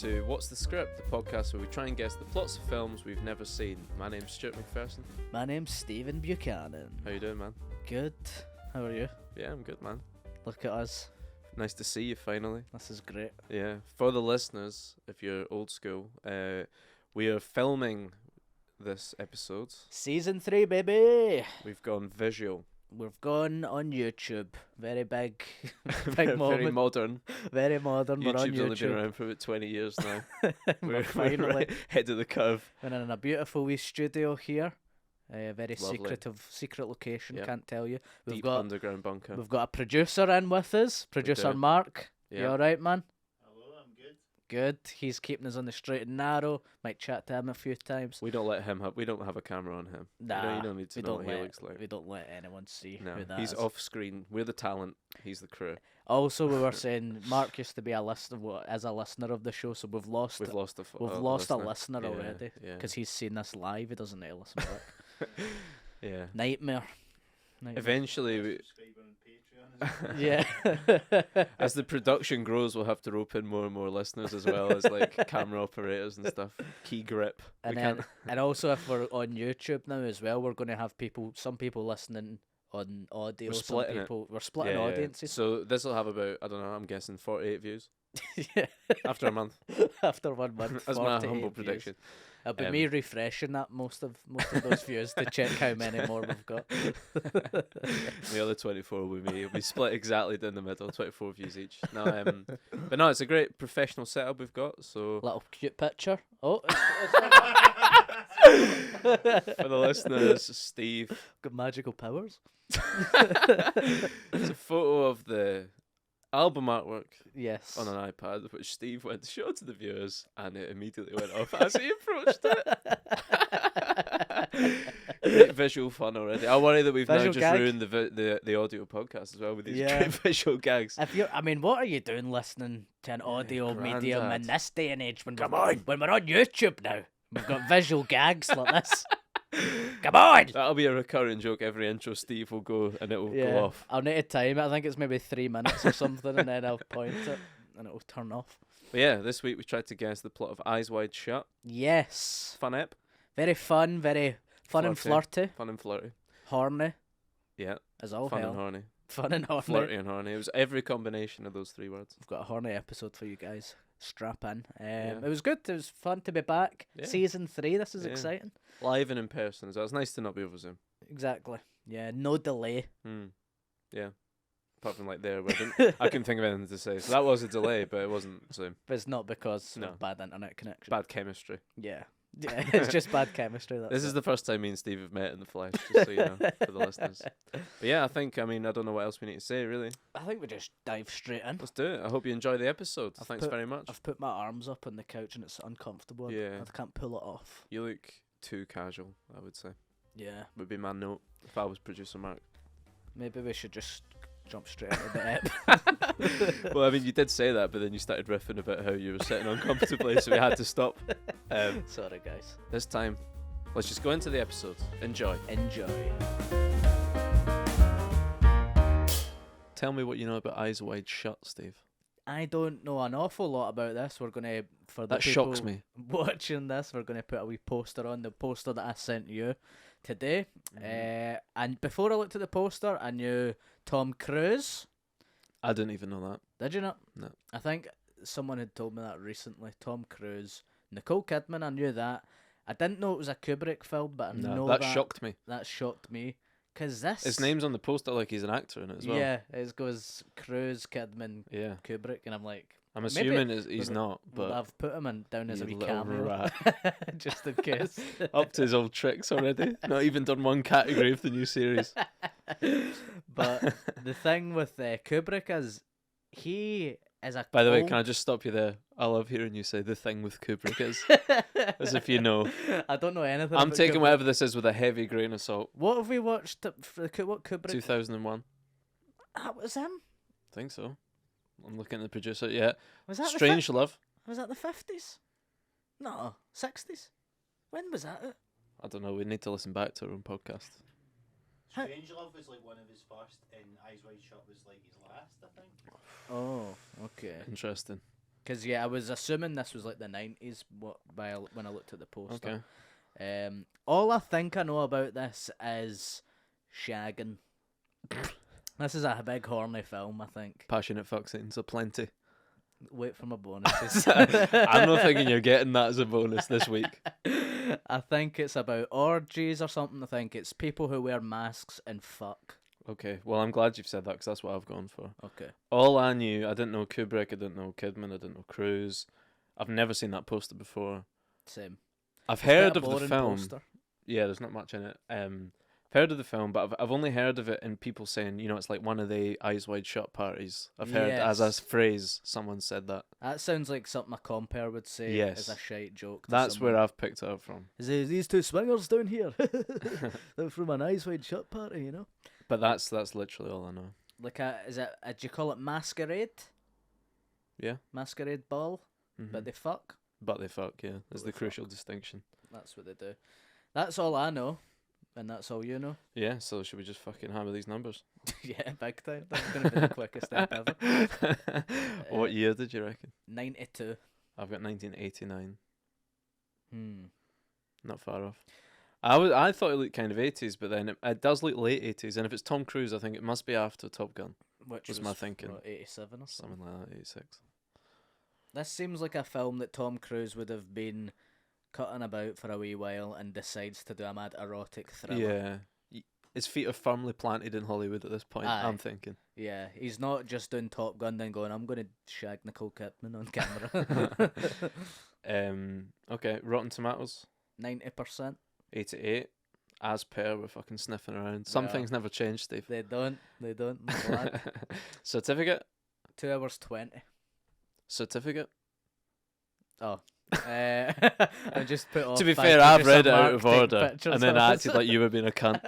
to What's the Script, the podcast where we try and guess the plots of films we've never seen. My name's Stuart McPherson. My name's Stephen Buchanan. How you doing, man? Good. How are you? Yeah, I'm good, man. Look at us. Nice to see you finally. This is great. Yeah. For the listeners, if you're old school, we are filming this episode. Season 3, baby! We've gone visual. We've gone on YouTube. Very big. Very moment. modern. Very modern. We're on YouTube's only been YouTube. around for about 20 years now. We're We're right head of the curve. We're in a beautiful wee studio here. Very Lovely. secret location, Yep. can't tell you. Deep underground bunker. We've got a producer in with us. Producer do. Mark. Yeah. You alright, man? Hello, I'm good. Good. He's keeping us on the straight and narrow. Might chat to him a few times. We don't let him have. We don't have a camera on him. Nah, you don't need to we know don't what he let looks like. we don't let anyone see No, who that he's is. off screen. We're the talent. He's the crew. Also, we were saying Mark used to be a listener of the show, so we've lost We've lost a listener Yeah, already yeah. because he's seen this live. He doesn't need to listen back. Yeah. Nightmare. Eventually, we, Subscriber on Patreon. Yeah. as the production grows, we'll have to rope in more and more listeners as well as like camera operators and stuff. Key grip. and We then, can't- and also if we're on YouTube now as well, we're going to have some people listening on audio. We're some splitting it. people, We're splitting Yeah, yeah. audiences. So this will have about, I don't know, I'm guessing 48 views Yeah. after a month. After 1 month. That's my 48 humble views. prediction. It'll be me refreshing that most of those views to check how many more we've got. The other 24 will be me. It'll be split exactly down the middle, 24 views each. No, but no, it's a great professional setup we've got. So Little cute picture. Oh, for the listeners, Steve, got magical powers. it's a photo of the album artwork Yes. on an iPad, which Steve went to show to the viewers, and it immediately went off as he approached it. Great visual fun already. I worry that we've now Visual just gag. ruined the audio podcast as well with these Yeah. great visual gags. What are you doing listening to an audio medium in grandad. this day and age when Come we're on. when we're on YouTube now? We've got visual gags like this. Come on. That'll be a recurring joke. Every intro, Steve will go and it will go off. I'll need to time it. I think it's maybe 3 minutes or something, and then I'll point it and it'll turn off. But yeah, this week we tried to guess the plot of Eyes Wide Shut. Yes. Fun ep. Very fun. Very fun and flirty. Fun and flirty. Horny Yeah. as all Fun hell. and horny. Fun and horny. Flirty and horny. It was every combination of those three words. We've got a horny episode for you guys. Strap in. Yeah. It was good. It was fun to be back. Yeah. Season 3. This is Yeah. exciting. Live and in person. So it's nice to not be over Zoom. Exactly. Yeah. No delay. Yeah. Apart from like there, where I couldn't think of anything to say. So that was a delay, but it wasn't Zoom. But it's not because No. of bad internet connection. Bad chemistry. Yeah. Yeah. It's just bad chemistry. That's This is it. the first time me and Steve have met in the flesh, just so you know, for the listeners. But yeah, I don't know what else we need to say, really. I think we just dive straight in. Let's do it. I hope you enjoy the episode. Thanks very much. I've put my arms up on the couch and it's uncomfortable. Yeah. I can't pull it off. You look too casual, I would say. Yeah. Would be my note if I was producer Mark. Maybe we should just jump straight into the ep. Well, I mean, you did say that, but then you started riffing about how you were sitting uncomfortably, so we had to stop. Sorry, guys. This time, let's just go into the episode. Enjoy. Enjoy. Tell me what you know about Eyes Wide Shut, Steve. I don't know an awful lot about this. We're gonna for the That people shocks me. watching this. We're gonna put a wee poster on the poster that I sent you today. And before I looked at the poster, I knew Tom Cruise. I didn't even know that. Did you not? No. I think someone had told me that recently. Tom Cruise, Nicole Kidman. I knew that. I didn't know it was a Kubrick film, but I know that shocked me. That shocked me. Cause this His name's on the poster like he's an actor in it as well. Yeah, it goes Cruise, Kidman, Yeah. Kubrick, and I'm like, I'm maybe assuming he's not, well, but I've put him in down as a you wee little cameo, rat. just in case. Up to his old tricks already. Not even done one category of the new series. But the thing with Kubrick is he is a. By the way, can I just stop you there? I love hearing you say the thing with Kubrick is, as if you know. I don't know anything. I'm about taking Kubrick. whatever this is with a heavy grain of salt. What have we watched? What Kubrick? 2001. That was him. I think so. I'm looking at the producer. Yeah. Was that Strange Love. Was that the 50s? No, 60s. When was that? I don't know. We need to listen back to our own podcast. Strangelove was like one of his first, and Eyes Wide Shut was like his last, I think. Oh, okay. Interesting. Because I was assuming this was like the 90s. When I looked at the poster. Okay. All I think I know about this is shagging. This is a big horny film, I think. Passionate fuck scenes are plenty. Wait for my bonuses. I'm not thinking you're getting that as a bonus this week. I think it's about orgies or something. I think it's people who wear masks and fuck. Okay, well, I'm glad you've said that because that's what I've gone for. Okay. All I knew, I didn't know Kubrick, I didn't know Kidman, I didn't know Cruise. I've never seen that poster before. Same. I've It's quite heard a of the boring film. poster. Yeah, there's not much in it. I've heard of the film, but I've only heard of it in people saying, it's like one of the Eyes Wide Shut parties. I've heard as a Yes. phrase, someone said that. That sounds like something a compere would say Yes. as a shite joke. To That's someone. where I've picked it up from. Is it these two swingers down here? They're from an Eyes Wide Shut party, you know? But that's literally all I know. Like do you call it masquerade? Yeah. Masquerade ball? Mhm. But they fuck? But they fuck, yeah. Is But the they crucial distinction. That's what they do. That's all I know. And that's all you know. Yeah, so should we just fucking hammer these numbers? Yeah, big time. That's going to be the quickest step ever. What year did you reckon? 92. I've got 1989. Hmm. Not far off. I thought it looked kind of 80s, but then it does look late 80s. And if it's Tom Cruise, I think it must be after Top Gun. Which Was was my thinking. what, 87 or something? Something like that, 86. This seems like a film that Tom Cruise would have been cutting about for a wee while and decides to do a mad erotic thriller. Yeah. His feet are firmly planted in Hollywood at this point, Aye. I'm thinking. Yeah, he's not just doing Top Gun then going, I'm going to shag Nicole Kidman on camera. Okay, Rotten Tomatoes, 90%. 88. As per, we're fucking sniffing around. Some Yeah. things never change, Steve. They don't. I'm glad. Certificate? 2 hours 20. Certificate? Oh. I just put off. To be thank fair, you, I've just read a it out mark, of take order, pictures and then of I us. acted like you were being a cunt.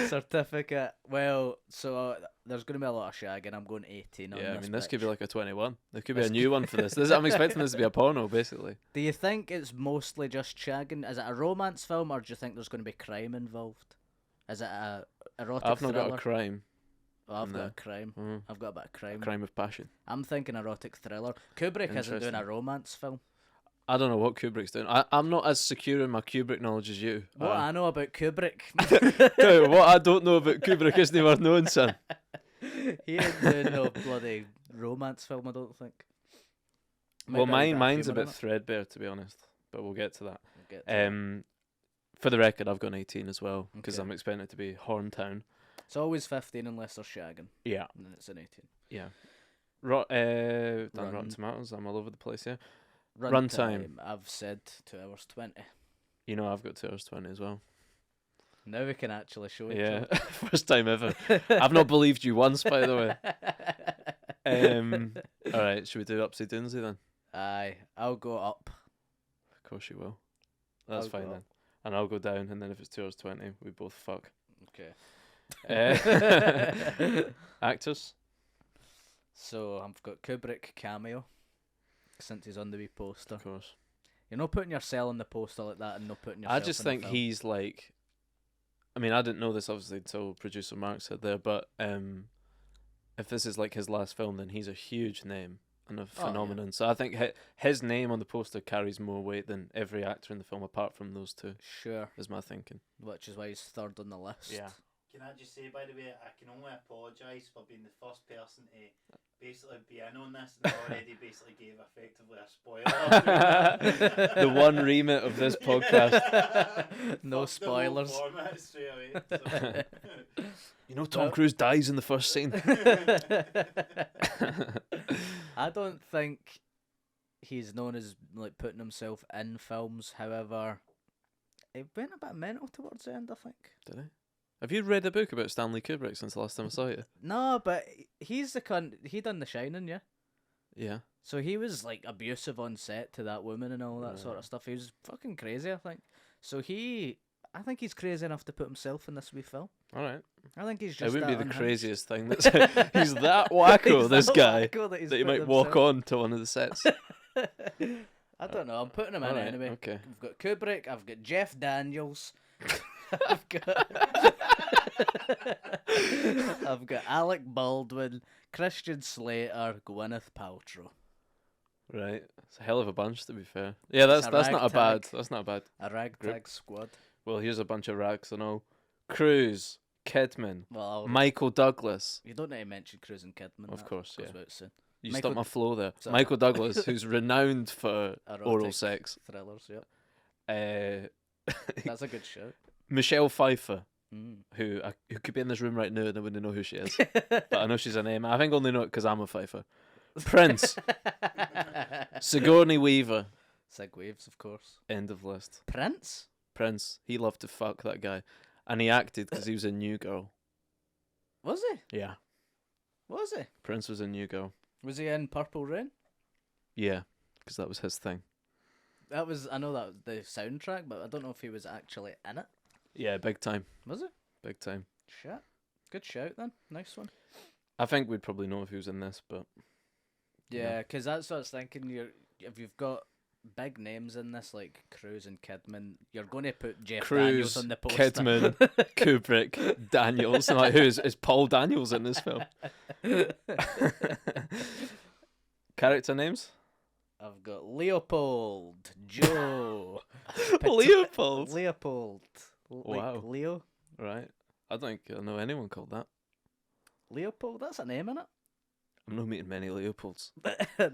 Certificate. Well, so there's going to be a lot of shagging. I'm going 18 on Yeah, I this mean, this could be bitch. like a 21. There could be This a new one for this. I'm expecting this to be a porno, basically. Do you think it's mostly just shagging? Is it a romance film, or do you think there's going to be crime involved? Is it a erotic I've not thriller? got a crime. Oh, I've No. got a crime. Mm. I've got a bit of crime. Crime of passion. I'm thinking erotic thriller. Kubrick isn't doing a Interesting. romance film. I don't know what Kubrick's doing. I'm not as secure in my Kubrick knowledge as you. What I know about Kubrick, Dude, what I don't know about Kubrick isn't worth knowing, son. he ain't doing no bloody romance film. I don't think. Well, Maybe a bit of mine's a humour in bit it. threadbare, to be honest. But we'll get to that. We'll get to that. For the record, I've got 18 as well, because Okay. I'm expecting it to be Horntown. It's always 15 unless they're shagging, Yeah. and then it's an 18. Yeah. Rotten Run. Tomatoes, I'm all over the place here. Run Run time. I've said 2 hours 20. You know I've got 2 hours 20 as well. Now we can actually show each Yeah, other. first time ever. I've not believed you once, by the way. All right, should we do Upsy Doonsy then? Aye, I'll go up. Of course you will. That's I'll fine go then. up. And I'll go down, and then if it's 2 hours 20, we both fuck. Okay. Actors? So I've got Kubrick cameo, since he's on the wee poster. Of course. You're not putting yourself on the poster like that and not putting yourself I just in the think film. he's like, I mean, I didn't know this obviously until producer Mark said there, but if this is like his last film, then he's a huge name and a yeah. phenomenon. So I think his name on the poster carries more weight than every actor in the film apart from those two, Sure, is my thinking. which is why he's third on the list. Can I just say, by the way, I can only apologise for being the first person to basically be in on this, and I already basically gave effectively a spoiler. The one remit of this podcast. No Fucked the whole spoilers. format straight away, so. You know Tom Well- Cruise dies in the first scene. I don't think he's known as like putting himself in films. However, it went a bit mental towards the end, I think. Did I? Have you read a book about Stanley Kubrick since the last time I saw you? No, but he's the cunt. He done The Shining, yeah. Yeah. So he was like abusive on set to that woman and all that sort of stuff. He was fucking crazy, I think. So I think he's crazy enough to put himself in this wee film. All right. I think he's It just wouldn't be that the unhinged. craasiest thing. That's he's that wacko, He's this that guy, wacko that he's that he put might walk himself- on to one of the sets. I don't know. I'm putting him in Alright, anyway. okay. I've got Kubrick. I've got Jeff Daniels. I've got I've got Alec Baldwin, Christian Slater, Gwyneth Paltrow. Right, it's a hell of a bunch, to be fair. Yeah, It's that's a not a bad. ragtag. That's not a bad. A ragtag Group. squad. Well, here's a bunch of rags and all. Cruise, Kidman, Well, Michael Douglas. you don't need to mention Cruise and Kidman. Of that course, goes yeah. without saying. You Michael- stopped my flow there. Sorry. Michael Douglas, who's renowned for oral Erotic sex. thrillers, yeah. That's a good show. Michelle Pfeiffer, Mm. who could be in this room right now and I wouldn't know who she is. But I know she's a name. I think I only know it because I'm a Pfeiffer. Prince, Sigourney Weaver. Sig Waves, of course. End of list. Prince? Prince, he loved to fuck that guy. And he acted because he was a New Girl. Was he? Yeah. Was he? Prince was a New Girl. Was he in Purple Rain? Yeah, because that was his thing. I know that was the soundtrack, but I don't know if he was actually in it. Yeah, big time. Was he? Big time. Shit. Good shout then. Nice one. I think we'd probably know if he was in this, but Yeah, because that's what I was thinking. If you've got big names in this, like Cruise and Kidman, you're going to put Jeff Daniels Cruise, on the poster. Kidman, Kubrick, Daniels. I'm like, is Paul Daniels in this film? Character names? I've got Leopold, Joe, Leopold. Leopold. Wow. Leo? Right. I don't think I know anyone called that. Leopold? That's a name in I'm not meeting many Leopolds. it.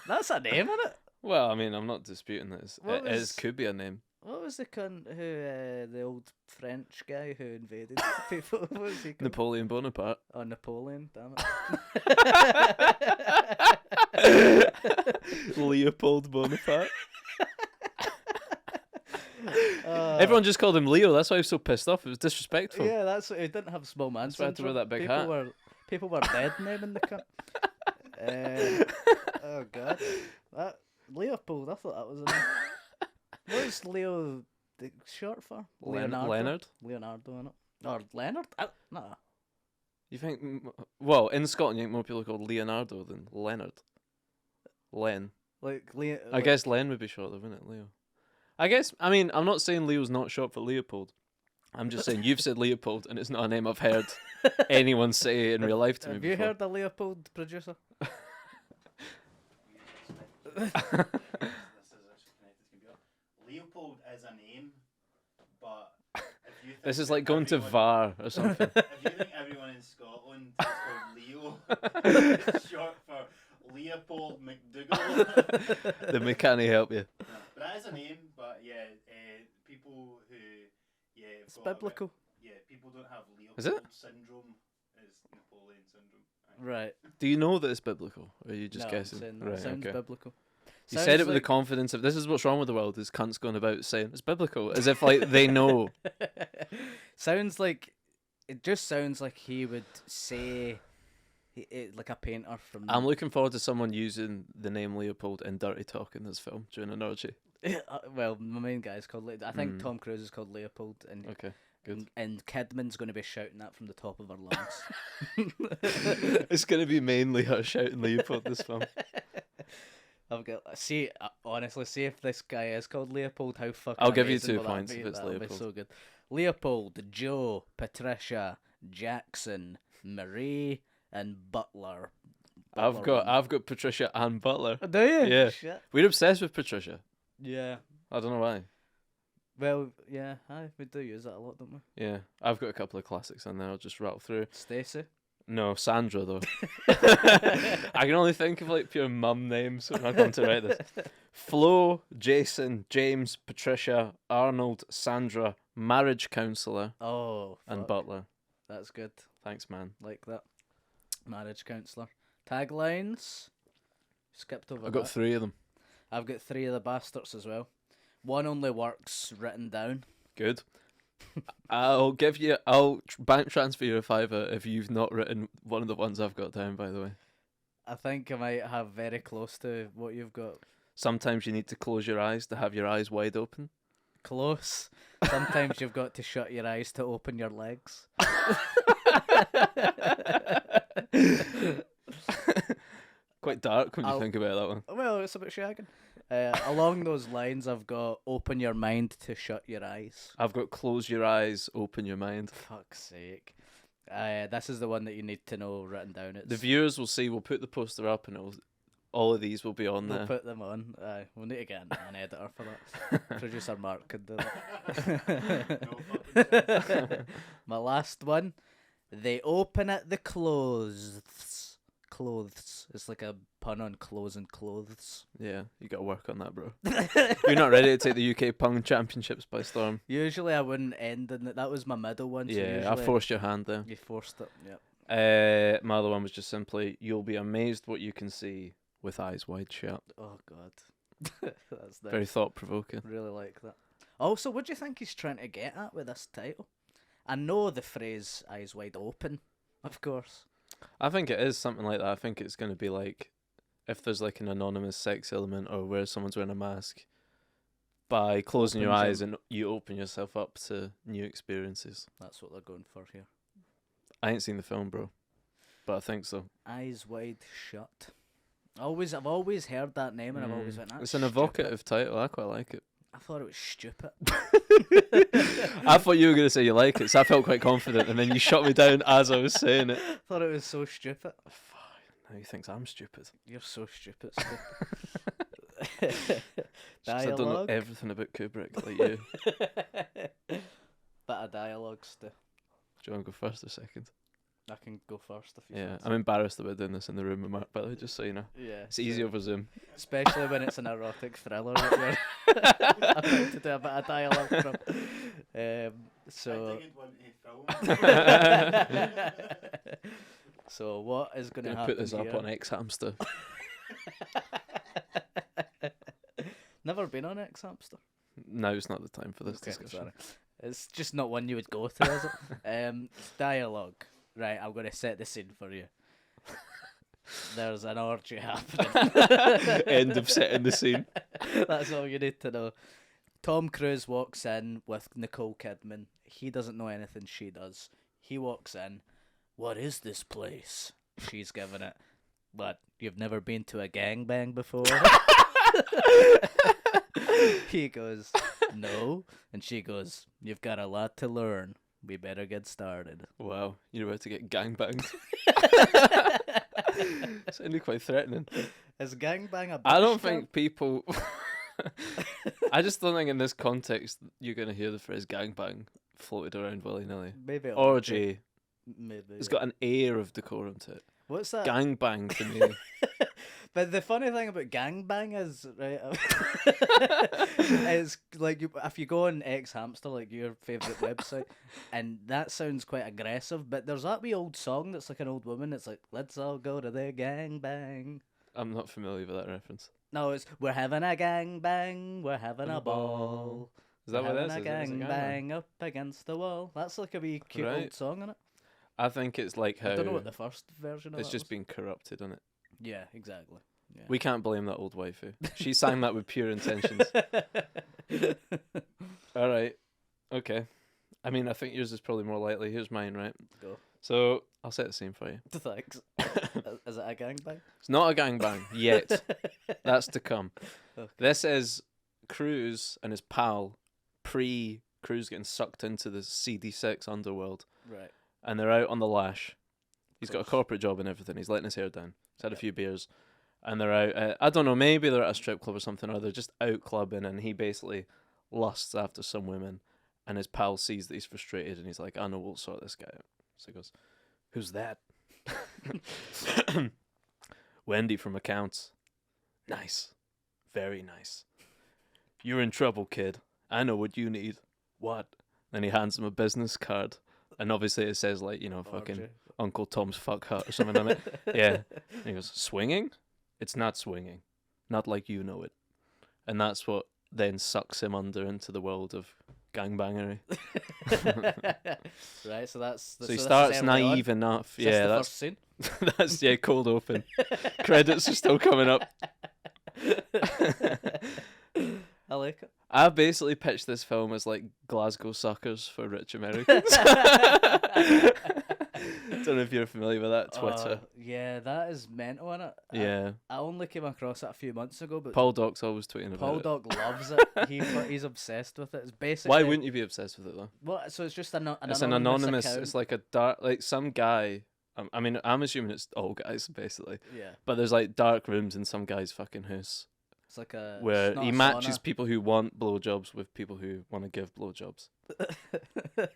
That's a name in it. Well, I mean, I'm not disputing this. What It was- could be a name. What was the cunt who, the old French guy who invaded people? What was he called? Napoleon Bonaparte. Oh, Napoleon, damn it. Leopold Bonaparte. Uh, Everyone just called him Leo. That's why he was so pissed off. It was disrespectful. Yeah, that's what he didn't have small man That's why I had to wear syndrome. that big people hat. People were dead naming the cunt. Oh god, that Leopold. I thought that was a name. What is Leo short for? Leonard. Leonardo, innit? Or Leonard? Nah. You think? Well, in Scotland, you think more people are called Leonardo than Leonard. Len. Like Leo. I guess Len would be short, though, wouldn't it, Leo? I guess. I mean, I'm not saying Leo's not short for Leopold. I'm just saying you've said Leopold, and it's not a name I've heard anyone say in real life to me Have you before. heard the Leopold producer? This is actually connected to computer. Leopold is a name, but if you think This is that like going to everyone- VAR or something. If you think everyone in Scotland is called Leo, it's short for Leopold McDougall. Then we can't help you. No, but that is a name. But yeah, people who have It's got a bit- biblical. yeah, people don't have Leopold Is it? syndrome. It's Napoleon syndrome. Aye. Right. Do you know that it's biblical, or are you just No, guessing? I'm saying that Right, sounds okay. biblical. You Sounds said it with the like- confidence of this is what's wrong with the world is cunts going about saying it's biblical as if like they know. Sounds like it just sounds like he would say like a painter from. I'm looking forward to someone using the name Leopold in Dirty Talk in this film during an orgy. Well, my main guy is called. I think Mm. Tom Cruise is called Leopold, and Okay, good. and Kidman's going to be shouting that from the top of her lungs. It's going to be mainly her shouting Leopold this film. Honestly, see if this guy is called Leopold. How fucking I'll give you amazing 2 will that points be? if it's That'll be Leopold. so good. Leopold, Joe, Patricia, Jackson, Marie, and Butler. I've got Patricia and Butler. Do you? Yeah. Shit. We're obsessed with Patricia. Yeah. I don't know why. Well, yeah, we do use that a lot, don't we? Yeah, I've got a couple of classics in there. I'll just rattle through. Stacey. No, Sandra though. I can only think of like pure mum names when I come to write this. Flo, Jason, James, Patricia, Arnold, Sandra, marriage counsellor, Oh, and fuck. Butler. That's good. Thanks, man. Like that. Marriage counsellor. Taglines. Skipped over I've got that. 3 of them. I've got 3 of the bastards as well. One only works written down. Good. I'll bank transfer you a £5 if you've not written one of the ones I've got down, by the way. I think I might have very close to what you've got. Sometimes you need to close your eyes to have your eyes wide open. Close. Sometimes you've got to shut your eyes to open your legs. Quite dark when you I'll- think about that one. Well, it's about shagging. Along those lines, I've got open your mind to shut your eyes. I've got close your eyes, open your mind. Fuck's sake. This is the one that you need to know written down. It's, The viewers will see. We'll put the poster up, and all of these will be on we'll there. put them on. We'll need to get an editor for that. Producer Mark could do that. No fucking chance. My last one. They open at the clothes. Clothes. It's like a pun on clothes and clothes. Yeah, you got to work on that, bro. You're not ready to take the UK Pong Championships by storm. Usually I wouldn't end in it. That was my middle one. So Yeah, I usually forced your hand there. You forced it. Yep. My other one was just simply, you'll be amazed what you can see with eyes wide shut. Oh God. That's nice. Very thought-provoking. Really like that. Also, what do you think he's trying to get at with this title? I know the phrase "eyes wide open," of course. I think it is something like that. I think it's going to be like, if there's like an anonymous sex element or where someone's wearing a mask, by closing your Opens eyes them. and you open yourself up to new experiences. That's what they're going for here. I ain't seen the film, bro, but I think so. Eyes wide shut. I've always heard that name, and I've always went. That's It's an stupid." evocative title. I quite like it. I thought it was stupid. I thought you were going to say you like it, so I felt quite confident, and then you shut me down as I was saying it. I thought it was so stupid. Now he thinks I'm stupid. You're so stupid. Stu. It's 'cause I don't know Dialogue. everything about Kubrick like you. Bit of dialogue, Stu. Do you want to go first or second? I can go first if you Yeah, fancy. I'm embarrassed about doing this in the room with Mark, by the way, just so you know. Yeah, It's easy over Zoom. especially when it's an erotic thriller that you're about to do a bit of dialogue from. I So, think you'd want to film. so what is going to Gonna happen put this up here? on X Hamster. Never been on X Hamster. Now's not the time for this Okay, discussion. sorry. It's just not one you would go to, is it? Dialogue. Right, I'm going to set the scene for you. There's an orgy happening. End of setting the scene. That's all you need to know. Tom Cruise walks in with Nicole Kidman. He doesn't know anything she does. He walks in. What is this place? She's giving it. What? You've never been to a gangbang before? He goes, no. And she goes, you've got a lot to learn. We better get started. Wow, you're about to get gangbanged. Sounded quite threatening. Is gangbang a I don't bush term? think people. I just don't think in this context you're going to hear the phrase gangbang floated around willy nilly. Maybe it'll Orgy. Maybe. It's got an air of decorum to it. What's that? Gangbang to me. But the funny thing about gangbang is, right, is like if you go on X Hamster, like your favourite website, and that sounds quite aggressive, but there's that wee old song that's like an old woman. It's like, let's all go to the gangbang. I'm not familiar with that reference. No, it's we're having a gangbang, we're having a ball. Is that we're what having that is? a gangbang up against the wall. That's like a wee cute old Right. song, innit? I think it's like how I don't know what the first version of it's that just was. been corrupted, isn't it? Yeah, exactly. Yeah. We can't blame that old waifu. She sang that with pure intentions. All right. Okay. I mean, I think yours is probably more likely. Here's mine, right? Go. So I'll set the scene for you. Thanks. Is it a gangbang? It's not a gangbang yet. That's to come. Okay. This is Cruz and his pal pre-Cruz getting sucked into the seedy sex underworld, Right. and they're out on the lash. He's got a course. corporate job and everything. He's letting his hair down. He's had a few beers, and they're out. I don't know. Maybe they're at a strip club or something, or they're just out clubbing, and he basically lusts after some women, and his pal sees that he's frustrated, and he's like, "I know, we'll sort this guy out." So he goes, "Who's that?" Wendy from accounts. Nice. Very nice. You're in trouble, kid. I know what you need. What? Then he hands him a business card. And obviously it says, like, you know, fucking Orgy. Uncle Tom's fuck hut or something on it. Yeah. And he goes, swinging? It's not swinging. Not like you know it. And that's what then sucks him under into the world of gangbangery. Right, so that's So he this is starts early naive on. enough. Is this Yeah, the that's first scene. that's cold open. Credits are still coming up. I like it. I basically pitched this film as like Glasgow Suckers for rich Americans. Don't know if you're familiar with that Twitter. Yeah, that is mental, innit? Yeah. I only came across it a few months ago, but Paul Doc's always tweeting Paul about it. Doc loves it. He's obsessed with it. It's basically Why wouldn't you be obsessed with it though? Well, so it's just It's an anonymous. account. It's like a dark, like some guy. I mean, I'm assuming it's all guys basically, Yeah, but there's like dark rooms in some guy's fucking house it's like a where it's not he a matches people who want blowjobs with people who want to give blowjobs.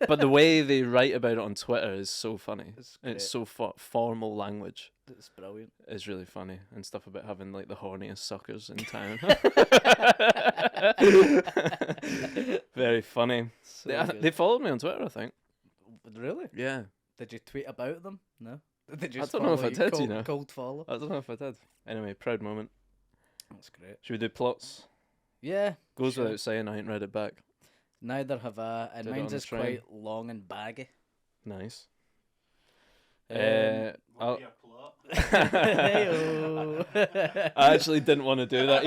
But the way they write about it on Twitter is so funny. It's It's so formal language. It's brilliant. It's really funny and stuff about having like the horniest suckers in town. Very funny. So They good. followed me on Twitter, I think. Really? Yeah. Did you tweet about them? No. Did you I just don't know if follow I did, cold, you know. Cold follow. I don't know if I did. Anyway, proud moment. That's great. Should we do plots? Yeah. Goes sure. without saying, I ain't read it back. Neither have I, and Did it on mine's the is train. quite long and baggy. Nice. What be a plot? Hey-o. I actually didn't want to do that,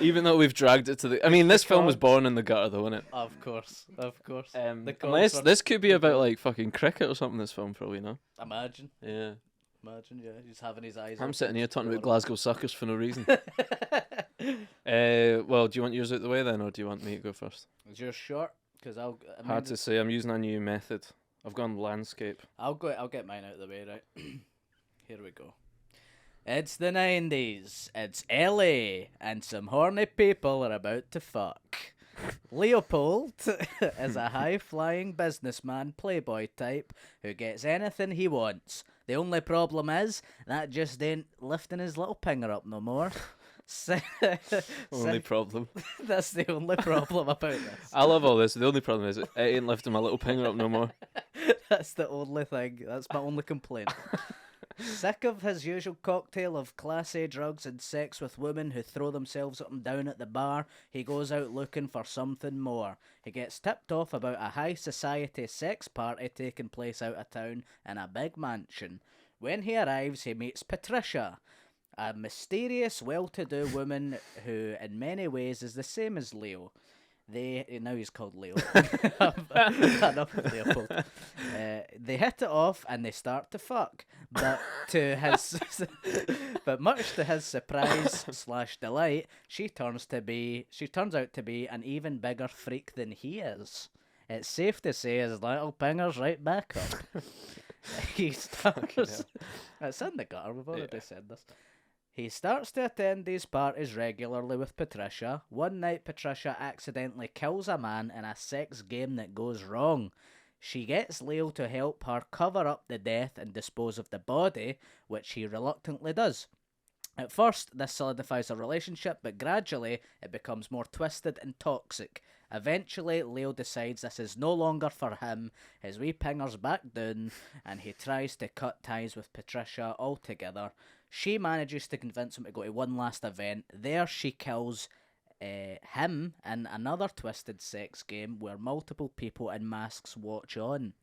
even though we've dragged it to the. I mean, this film was born in the gutter, though, isn't it? Of course. The Unless cogs this could be about like fucking cricket or something. This film, probably, no. Imagine, Yeah. he's having his eyes. I'm open. sitting here talking about Glasgow suckers for no reason. Well, do you want yours out the way then, or do you want me to go first? Is yours short? Because Hard to say. I'm using a new method. I've gone landscape. I'll get mine out of the way, right? Here we go. It's the 90s. It's LA, and some horny people are about to fuck. Leopold is a high-flying businessman playboy type who gets anything he wants. The only problem is that just ain't lifting his little pinger up no more. Only problem. That's the only problem about this. I love all this. The only problem is it ain't lifting my little pinger up no more. That's the only thing. That's my only complaint. Sick of his usual cocktail of Class A drugs and sex with women who throw themselves up and down at the bar, he goes out looking for something more. He gets tipped off about a high society sex party taking place out of town in a big mansion. When he arrives, he meets Patricia, a mysterious, well-to-do woman who, in many ways, is the same as Leo. Now he's called Leo. Enough of Leopold. They hit it off and they start to fuck, but much to his surprise / delight, she turns out to be an even bigger freak than he is. It's safe to say his little pinger's right back up. He starts. It's in the gutter. We've already said this. He starts to attend these parties regularly with Patricia. One night, Patricia accidentally kills a man in a sex game that goes wrong. She gets Leo to help her cover up the death and dispose of the body, which he reluctantly does. At first, this solidifies a relationship, but gradually it becomes more twisted and toxic. Eventually, Leo decides this is no longer for him, his wee pinger's back down, and he tries to cut ties with Patricia altogether. She manages to convince him to go to one last event. There she kills him in another twisted sex game where multiple people in masks watch on.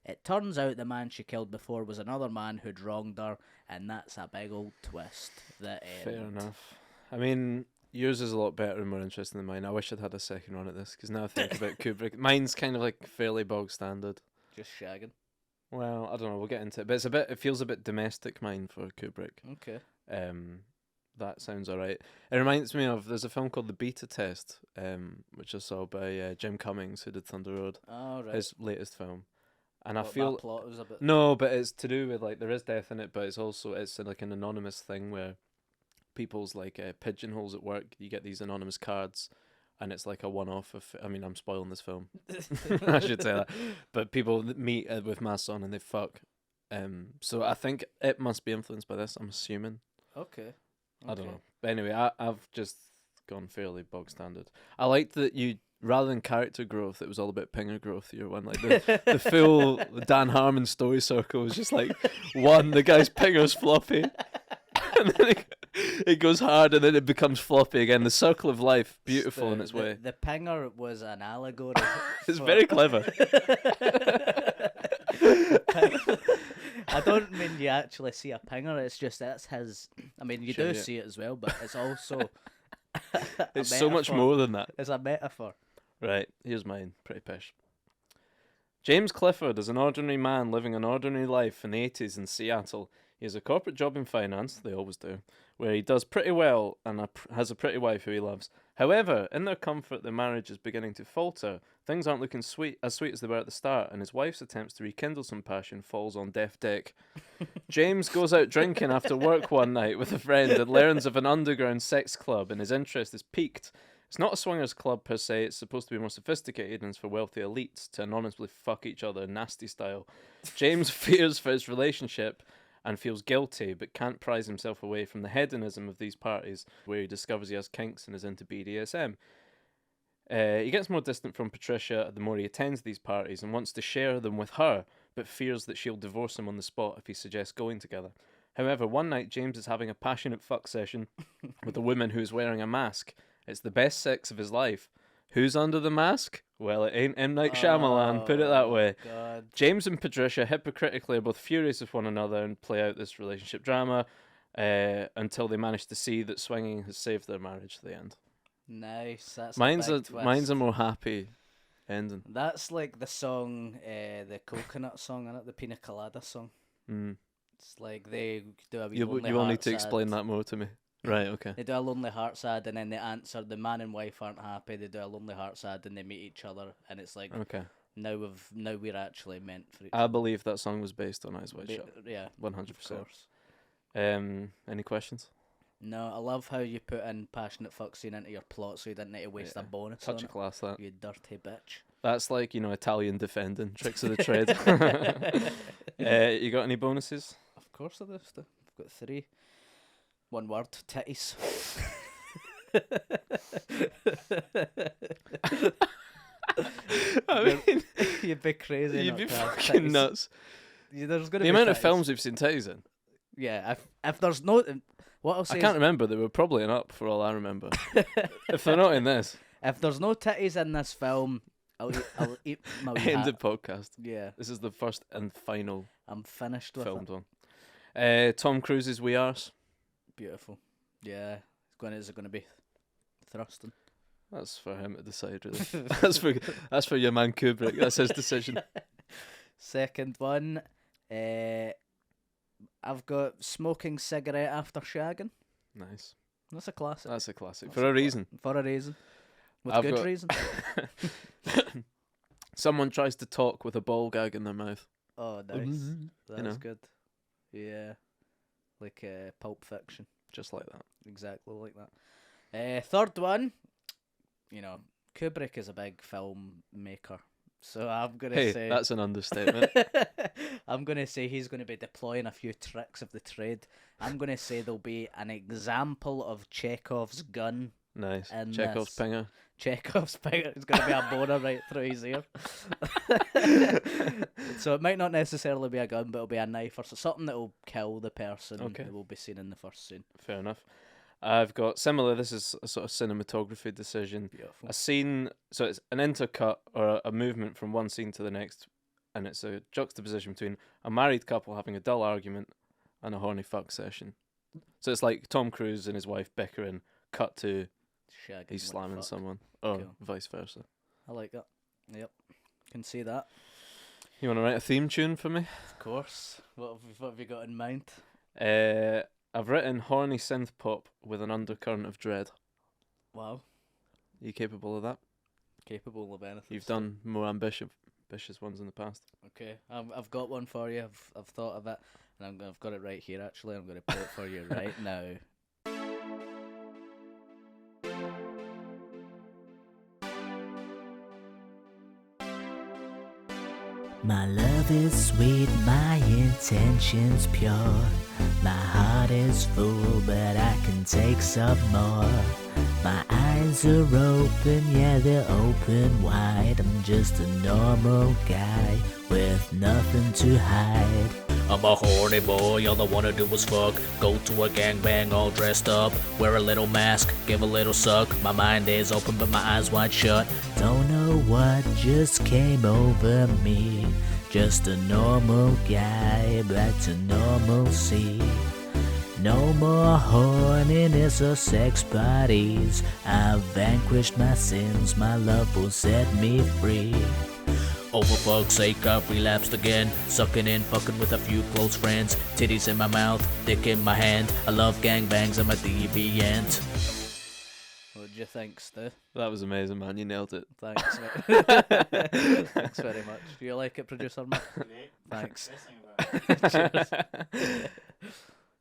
It turns out the man she killed before was another man who'd wronged her, and that's a big old twist. The end. Fair enough. I mean, yours is a lot better and more interesting than mine. I wish I'd had a second run at this, because now I think about Kubrick. Mine's kind of like fairly bog standard. Just shagging. Well, I don't know. We'll get into it, but it feels a bit domestic, mine, for Kubrick. Okay. That sounds alright. It reminds me of there's a film called The Beta Test, which I saw by Jim Cummings, who did Thunder Road, All right. his latest film. And I What, feel that plot was a bit. no, but it's to do with like there is death in it, but it's like an anonymous thing where people's like pigeonholes at work. You get these anonymous cards, and it's like a one-off. I mean, I'm spoiling this film. I should say that, but people meet with masks on and they fuck. So I think it must be influenced by this. I'm assuming. Okay. I don't know. But anyway, I've just gone fairly bog standard. I liked that you, rather than character growth, it was all about pinger growth. Your one, like the full Dan Harmon story circle was just like one, the guy's pinger's floppy, and then it goes hard, and then it becomes floppy again. The circle of life, beautiful in its way. The pinger was an allegory. It's very clever. I don't mean you actually see a pinger. It's just that's his. I mean, you Sure, do yeah. see it as well, but it's also. It's so much metaphor. more than that. It's a metaphor. Right, here's mine. Pretty pish. James Clifford is an ordinary man living an ordinary life in the 80s in Seattle. He has a corporate job in finance, they always do, where he does pretty well and has a pretty wife who he loves. However, in their comfort, their marriage is beginning to falter. Things aren't looking sweet as they were at the start, and his wife's attempts to rekindle some passion falls on deaf dick. James goes out drinking after work one night with a friend and learns of an underground sex club, and his interest is piqued. It's not a swingers club per se, it's supposed to be more sophisticated and it's for wealthy elites to anonymously fuck each other nasty style. James fears for his relationship and feels guilty, but can't prise himself away from the hedonism of these parties, where he discovers he has kinks and is into BDSM. He gets more distant from Patricia the more he attends these parties and wants to share them with her, but fears that she'll divorce him on the spot if he suggests going together. However, one night James is having a passionate fuck session with a woman who is wearing a mask. It's the best sex of his life. Who's under the mask? Well, it ain't M. Night Shyamalan, put it that way. God. James and Patricia hypocritically are both furious with one another and play out this relationship drama until they manage to see that swinging has saved their marriage to the end. Nice. That's Mine's a big twist. mine's a more happy ending. That's like the song, the coconut song, innit? The Pina Colada song. Mm. It's like they do a wee You lonely will heart need to sad. explain that more to me. Right, okay. They do a lonely heart sad, and then they answer. The man and wife aren't happy. They do a lonely heart sad, and they meet each other, and it's like Okay. now we're actually meant for each I other. believe that song was based on Eyes Wide Shut. Yeah, 100%. of course. Any questions? No, I love how you put in passionate fuck scene into your plot, so you didn't need to waste a bonus Touch on of class, that. it. You dirty bitch. That's like, Italian defending, tricks of the trade. You got any bonuses? Of course I do. Stu. I've got 3. One word, titties. I mean, You'd be crazy. you'd not be to have fucking titties. nuts. There's gonna The be amount of titties. films we've seen titties in. Yeah, if there's no, what I'll say I is, can't remember. They were probably in Up, for all I remember. If they're not in this, if there's no titties in this film, I'll eat my wee end hat. the podcast. Yeah, This is the first and final I'm finished with filmed it. one. Tom Cruise's We Arse. Beautiful. Yeah, is it going to be thrusting? That's for him to decide, really. that's for your man Kubrick. That's his decision. Second one, I've got smoking cigarette after shagging. Nice. That's a classic. That's a classic. That's For a cla- reason. For a reason. With I've good got- reason. Someone tries to talk with a ball gag in their mouth. Oh, nice. That's know. good. Yeah. Like Pulp Fiction. Just like that. Exactly like that. Third one, Kubrick is a big film maker. So I'm going to Hey, say... that's an understatement. I'm going to say he's going to be deploying a few tricks of the trade. I'm going to say there'll be an example of Chekhov's gun. Nice. And Chekhov's this. pinger. Chekhov's finger. It's going to be a boner right through his ear. So it might not necessarily be a gun, but it'll be a knife or something that will kill the person Okay. that will be seen in the first scene. Fair enough. I've got similar. This is a sort of cinematography decision. Beautiful. A scene, so it's an intercut or a movement from one scene to the next, and it's a juxtaposition between a married couple having a dull argument and a horny fuck session. So it's like Tom Cruise and his wife bickering, cut to Shagging he's with slamming fuck. someone, or Cool. vice versa. I like that. Yep. Can see that. You want to write a theme tune for me? Of course. What have you got in mind? I've written horny synth pop with an undercurrent of dread. Wow. Are you capable of that? Capable of anything. You've done more ambitious ones in the past. Okay. I've got one for you. I've thought of it. And I've got it right here, actually. I'm going to play it for you right now. My love is sweet, my intentions pure. My heart is full, but I can take some more. My eyes are open, yeah, they're open wide. I'm just a normal guy with nothing to hide. I'm a horny boy, all I wanna do is fuck. Go to a gangbang all dressed up. Wear a little mask, give a little suck. My mind is open but my eyes wide shut. Don't know what just came over me. Just a normal guy, back to normalcy. No more horniness or sex parties. I've vanquished my sins, my love will set me free. Oh, for fuck's sake, I've relapsed again. Sucking in, fucking with a few close friends. Titties in my mouth, dick in my hand. I love gangbangs, I'm a deviant. What do you think, Stu? That was amazing, man. You nailed it. Thanks. Thanks very much. Do you like it, producer Matt? Great. Thanks. Best thing about it. Cheers.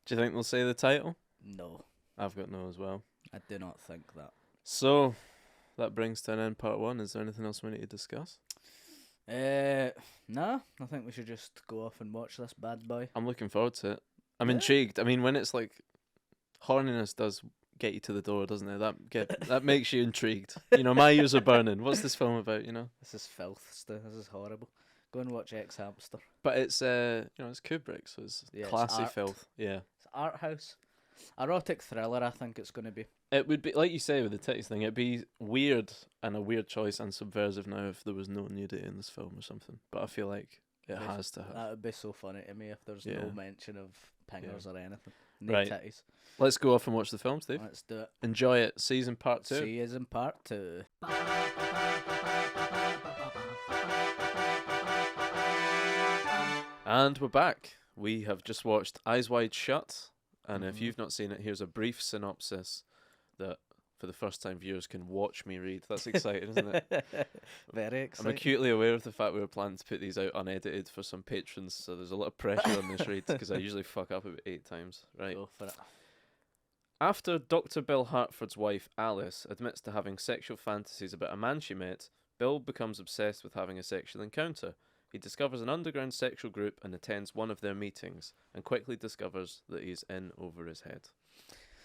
Do you think they'll say the title? No, I've got no as well. I do not think that. So, that brings to an end part 1. Is there anything else we need to discuss? Nah, I think we should just go off and watch this bad boy. I'm looking forward to it. I'm Yeah. intrigued. I mean, when it's like horniness does get you to the door, doesn't it? That makes you intrigued. You know, my ears are burning. What's this film about? You know, This is filth, Stu. This is horrible. Go and watch Ex Hamster. but it's it's Kubrick, so it's Yeah, it's classy art. filth. Yeah, It's art house. Erotic thriller, I think it's going to be. it would be like you say with the titties thing. It'd be weird and a weird choice and subversive now if there was no nudity in this film or something. But I feel like it Yes, has to have. That would be so funny to me if there's Yeah. no mention of pingers or anything. No Right. titties. Let's go off and watch the film, Steve. Let's do it. Enjoy it. Season part 2. See you in part 2. And we're back. We have just watched Eyes Wide Shut. And if Mhm. you've not seen it, here's a brief synopsis that for the first time viewers can watch me read. That's exciting, isn't it? Very I'm exciting. acutely aware of the fact we were planning to put these out unedited for some patrons, so there's a lot of pressure on this read because I usually fuck up about 8 times. Right. Go for it. After Dr. Bill Hartford's wife, Alice, admits to having sexual fantasies about a man she met, Bill becomes obsessed with having a sexual encounter. He discovers an underground sexual group and attends one of their meetings, and quickly discovers that he's in over his head.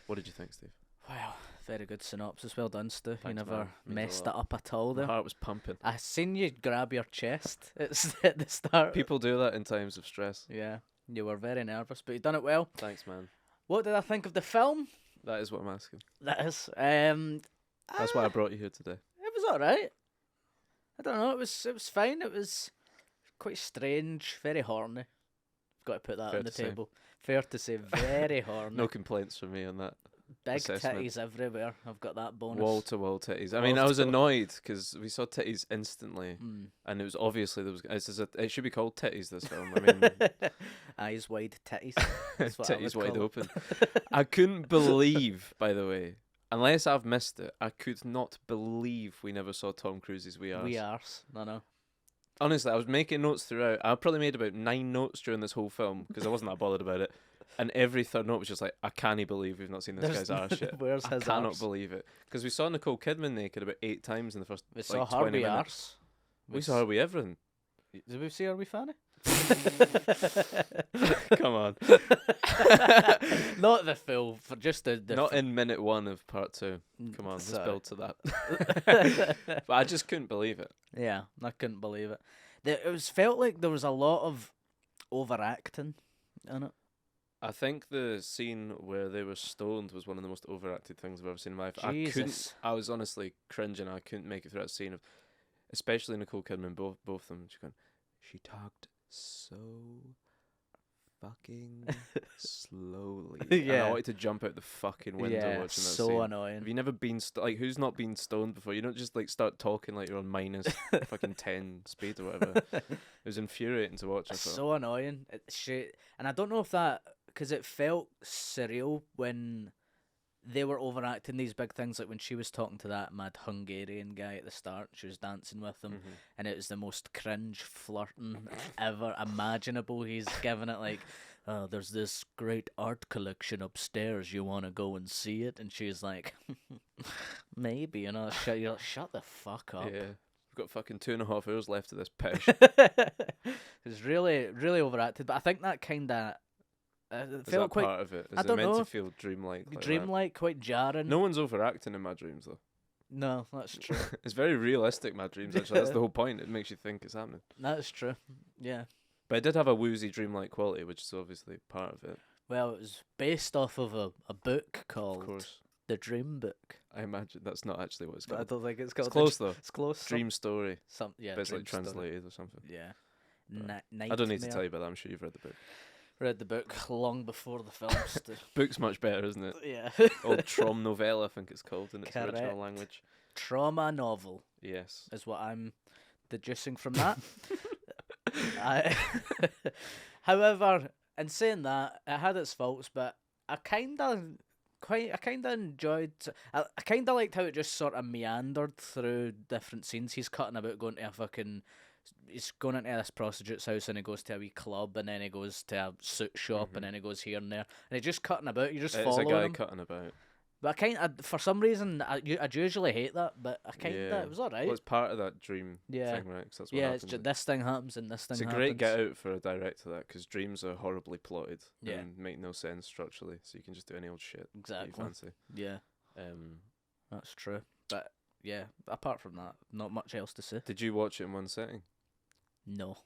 What did you think, Steve? Wow, very good synopsis. Well done, Stu. You Thanks, never man. Means a messed lot. it up at all My there. heart was pumping. I seen you grab your chest at the start. People do that in times of stress. Yeah, you were very nervous, but you done it well. Thanks, man. What did I think of the film? That is what I'm asking. That is, That's why I brought you here today. It was alright. I don't know. It was fine. It was quite strange, very horny. Got to put that Fair on the to say. table. Fair to say, very horny. No complaints from me on that. Big assessment. titties everywhere. I've got that bonus. Wall to wall titties. I Wall mean, I to was wall. annoyed because we saw titties instantly, Mm. and it was obviously there was. It should be called titties. This film. I mean, Eyes wide titties. That's what I titties would wide call open. I couldn't believe, by the way, unless I've missed it, I could not believe we never saw Tom Cruise's We Are. We arse. No. Honestly, I was making notes throughout. I probably made about 9 notes during this whole film because I wasn't that bothered about it. And every third note was just like, I can't believe we've not seen this There's guy's arse yet. Where's I his cannot arse? believe it. Because we saw Nicole Kidman naked about 8 times in the first We saw her 20 we minutes. arse. We saw her with everything. Did we see her we fanny? Come on. Not the full, for just the Not in minute 1 of part 2. Come on, let's Sorry. build to that. But I just couldn't believe it. Yeah, I couldn't believe it. It was felt like there was a lot of overacting in it. I think the scene where they were stoned was one of the most overacted things I've ever seen in my life. Jesus. I was honestly cringing. I couldn't make it through that scene of, especially Nicole Kidman, both of them. She talked so fucking slowly. And Yeah. I wanted to jump out the fucking window Yeah, watching that so scene. annoying. Have you never been who's not been stoned before? You don't just like start talking like you're on minus fucking 10 speed or whatever. It was infuriating to watch. I It's thought. so annoying. And I don't know if that, because it felt surreal when they were overacting these big things, like when she was talking to that mad Hungarian guy at the start, she was dancing with him, Mhm. and it was the most cringe flirting ever imaginable. He's giving it like, oh, there's this great art collection upstairs, you want to go and see it? And she's like, maybe, you're like, shut the fuck up. Yeah. We've got fucking 2.5 hours left of this pish. It's really, really overacted, but I think that kind of it Is felt that quite part of it? Is I it don't meant know. to feel dreamlike? Like that? dreamlike, quite jarring. No one's overacting in my dreams though. No, that's true. It's very realistic, my dreams, actually. That's the whole point. It makes you think it's happening. That's true. Yeah. But it did have a woozy, dreamlike quality, which is obviously part of it. Well, it was based off of a book Of called course. The Dream Book. I imagine that's not actually what it's But I called. don't think it's It's called. close, though. It's close. Dream story. Yeah. But it's like Dream Story. translated or something. Yeah. But I don't need to Nightmare. tell you about that. I'm sure you've read the book. Read the book long before the films. Book's much better, isn't it? Yeah. Old Trom novella, I think it's called in its Correct. original language. Trauma novel Yes. is what I'm deducing from that. I, however, in saying that, it had its faults, but I kind of enjoyed. I kind of liked how it just sort of meandered through different scenes. He's cutting about going to a fucking. He's going into this prostitute's house and he goes to a wee club and then he goes to a suit shop and then he goes here and there and he's just cutting about. You're just It's following a guy him. cutting about. But for some reason, I'd usually hate that, but I kind of, it was alright. Well, it's part of that dream Yeah. thing, right? 'Cause that's what Yeah, happens. it's just this thing happens and this thing It's a happens. great get out for a director, that, because dreams are horribly plotted Yeah. and make no sense structurally, so you can just do any old shit that you Exactly. fancy. Yeah, that's true. But yeah, apart from that, not much else to say. Did you watch it in one setting? No,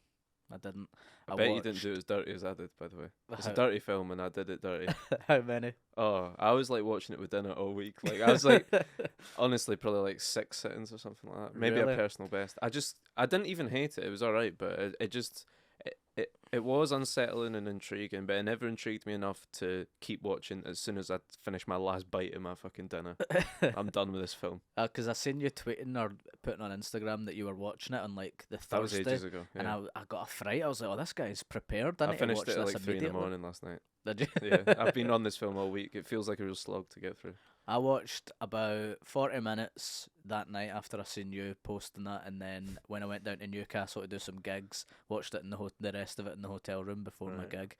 I didn't. I bet you didn't do it as dirty as I did, by the way. It's a How- dirty film and I did it dirty. How many? Oh, I was like watching it with dinner all week. Like I was like, honestly, probably like 6 sittings or something like that. Maybe Really? a personal best. I didn't even hate it. It was alright, but it was unsettling and intriguing, but it never intrigued me enough to keep watching as soon as I finished my last bite of my fucking dinner. I'm done with this film. Because I seen you tweeting or putting on Instagram that you were watching it on like the That was Thursday, ages ago. and Yeah. I got a fright. I was like, oh, this guy's prepared. I I need to finished watch it at this like 3 in the immediately. morning last night. Did you? Yeah, I've been on this film all week. It feels like a real slog to get through. I watched about 40 minutes that night after I seen you posting that, and then when I went down to Newcastle to do some gigs, watched it in the rest of it in the hotel room before my Right. gig.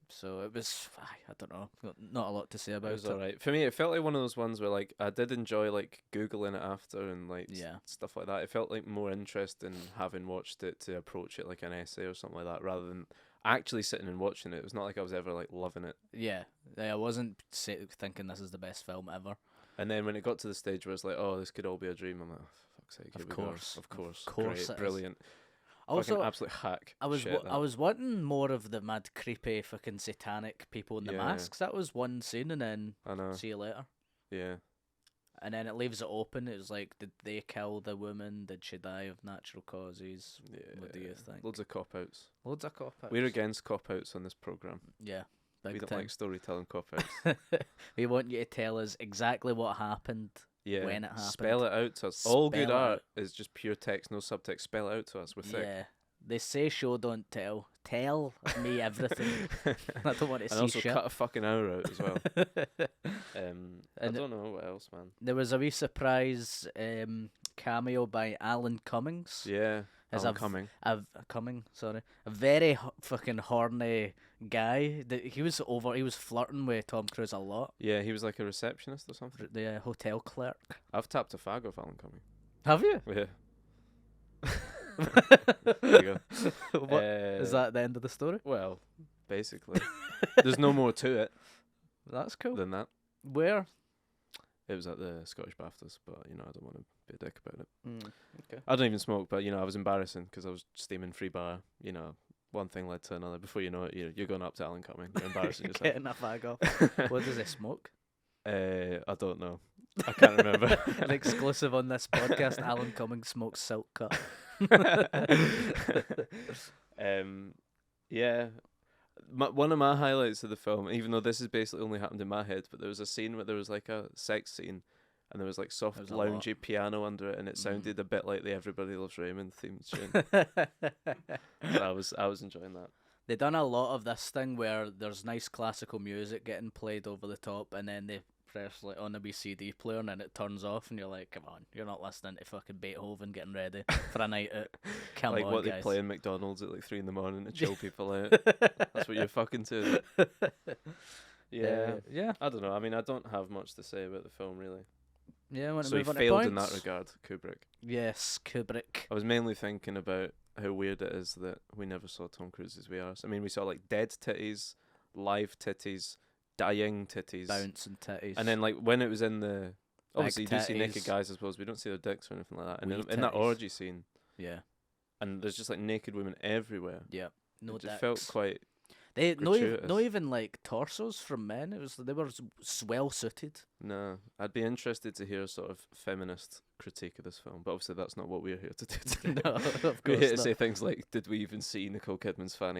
So it was, I don't know, not a lot to say about It was alright. For me, it felt like one of those ones where like I did enjoy like Googling it after and like Yeah. stuff like that. It felt like more interesting having watched it to approach it like an essay or something like that, rather than actually sitting and watching it. It was not like I was ever like loving it. Yeah, I wasn't thinking this is the best film ever. And then when it got to the stage where it's like, oh, this could all be a dream, I'm like, oh, for fuck's sake, here Of we go. course. Of course, Of course it great, is. brilliant. Also, Fucking absolute hack. I was shit, I that. was wanting more of the mad creepy fucking satanic people in the Yeah. masks. That was one scene, and then I know. see you later. Yeah. And then it leaves it open. It was like, did they kill the woman? Did she die of natural causes? Yeah. What do you think? Loads of cop outs. Loads of cop outs. We're against cop outs on this program. Yeah, We big don't time. like storytelling cop outs. We want you to tell us exactly what happened. Yeah. When it happened. Spell it out to us. All good Spell it art out. is just pure text, no subtext. Spell it out to us. We're thick. Yeah. They say show, don't tell. Tell me everything. I don't want to And see also shit. cut a fucking hour out as well. I And don't know what else, man. There was a wee surprise cameo by Alan Cummings. Yeah. As I'm I've- coming. A very fucking horny guy. He was flirting with Tom Cruise a lot. Yeah, he was like a receptionist or something. The hotel clerk. I've tapped a fag off Alan Cumming. Have you? Yeah. There you go. What, is that the end of the story? Well, basically. There's no more to it That's cool. than that. Where? It was at the Scottish BAFTAs, but, you know, I don't want to be a dick about it. Okay. I don't even smoke, but, you know, I was embarrassing because I was steaming free bar. You know, one thing led to another. Before you know it, you're going up to Alan Cumming. You're embarrassing yourself. Getting a fag off. What does he smoke? I don't know. I can't remember. An exclusive on this podcast. Alan Cummings smokes silk cut. Yeah. One of my highlights of the film, even though this has basically only happened in my head, but there was a scene where there was like a sex scene and there was like soft There was a lot. loungy piano under it and it sounded a bit like the Everybody Loves Raymond theme tune. And I was enjoying that. They done a lot of this thing where there's nice classical music getting played over the top, and then they press like on a wee CD player, and then it turns off, and you're like, "Come on, you're not listening to fucking Beethoven getting ready for a night out." Come Like on, what guys. they play in McDonald's at like 3 in to chill people out. That's what you're fucking to. Yeah. yeah, I don't know. I mean, I don't have much to say about the film really. yeah. Want to So he move on to failed in points? that regard, Kubrick. Yes, Kubrick. I was mainly thinking about how weird it is that we never saw Tom Cruise's VRs. I mean, we saw like dead titties, live titties, dying titties, Bouncing titties. and then like when it was in the obviously you do see naked titties. guys, I suppose. We don't see their dicks or anything like that. And Wee in that titties. orgy scene, yeah, and there's just like naked women everywhere. yeah. No it just dicks. felt quite. They no gratuitous. even like torsos from men. It was they were well suited. No, I'd be interested to hear a sort of feminist critique of this film, but obviously that's not what we're here to do today. No, of We're here course to not. say things like, "Did we even see Nicole Kidman's fanny?"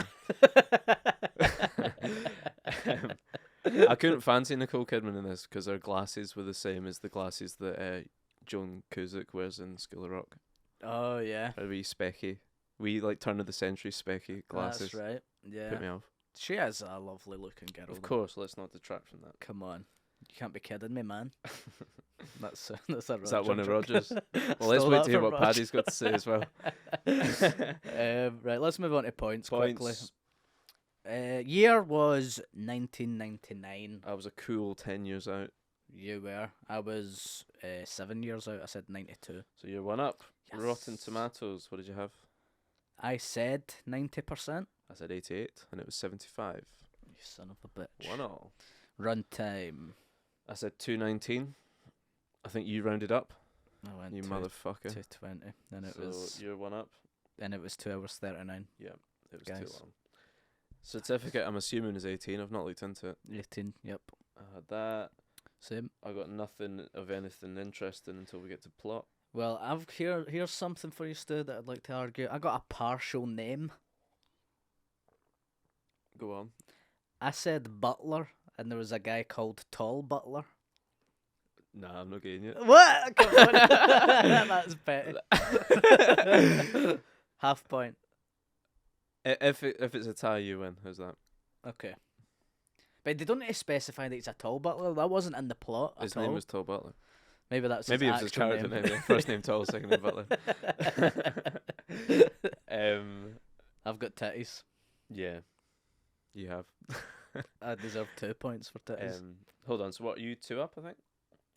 I couldn't fancy Nicole Kidman in this because her glasses were the same as the glasses that Joan Cusack wears in School of Rock. Oh yeah, A wee specky. We like turn of the century specky glasses. that's right. Yeah, Put me off. she is a lovely looking girl. Of though. course, let's not detract from that. Come on, you can't be kidding me, man. That's a Roger Is that one of joke. Rogers? Well, let's Stole wait that to hear from what Roger. Paddy's got to say as well. Right, let's move on to points quickly. Points. Year was 1999. I was a cool 10 years out. You were. I was 7 years out. I said 92. So you're one up. Yes. Rotten Tomatoes, what did you have? I said 90%. I said 88, and it was 75. You son of a bitch. 1-1. Runtime. I said 219. I think you rounded up, I went you to motherfucker. 220. Then it So was. you're one up. Then it was 2 hours 39. It was too Guys. long. Certificate, I'm assuming, is 18. I've not looked into it. 18. Yep. I had that. Same. I got nothing of anything interesting until we get to plot. Well, here's something for you, Stu, that I'd like to argue. I got a partial name. Go on. I said Butler, and there was a guy called Tall Butler. Nah, I'm not getting it. What? Come on. That's petty. Half point. If it's a tie, you win. How's that? Okay. But they don't need to specify that he's a tall butler. That wasn't in the plot His at all. name was Tall Butler. Maybe that's Maybe it his was his actual character name. name. Yeah. First name Tall, second name Butler. I've got titties. Yeah, you have. I deserve 2 points for titties. Hold on. So what? Are you 2 up? I think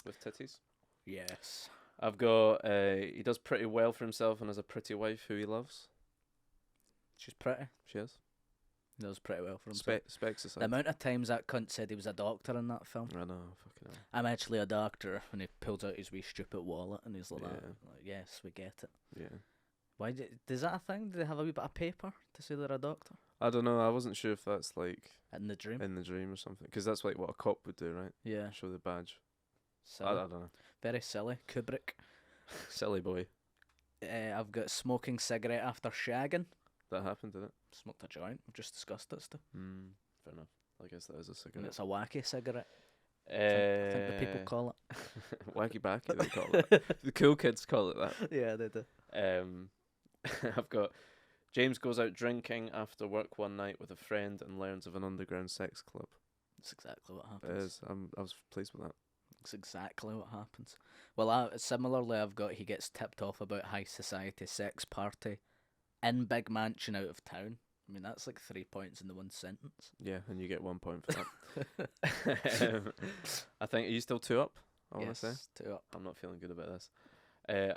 with titties. Yes. I've got. He does pretty well for himself and has a pretty wife who he loves. She's pretty. She is. He does pretty well for himself. Specs aside. The amount of times that cunt said he was a doctor in that film. I know. Fucking hell. I'm actually a doctor, and he pulls out his wee stupid wallet, and he's like, Yeah. that. Like, yes, we get it. Yeah. Why is that a thing? Do they have a wee bit of paper to say they're a doctor I don't know. I wasn't sure if that's like in the dream? in the dream or something. Because that's like what a cop would do, right? Yeah, Show the badge. silly. I don't know. Very silly. Kubrick. Silly boy. I've got smoking cigarette after shagging. That happened, did it? Smoked a joint. We've just discussed it still. Fair enough. I guess that is a And cigarette. it's a wacky cigarette. I think the people call it. Wacky backy, they call it. The cool kids call it that. Yeah, they do. I've got James goes out drinking after work one night with a friend and learns of an underground sex club. That's exactly what It happens. is. I was pleased with that. That's exactly what happens. Well, similarly, I've got he gets tipped off about high society sex party in big mansion out of town. I mean, that's like 3 points in the one sentence. Yeah, and you get 1 point for that. I think, are you still 2 up? I want to say. 2 up. I'm not feeling good about this.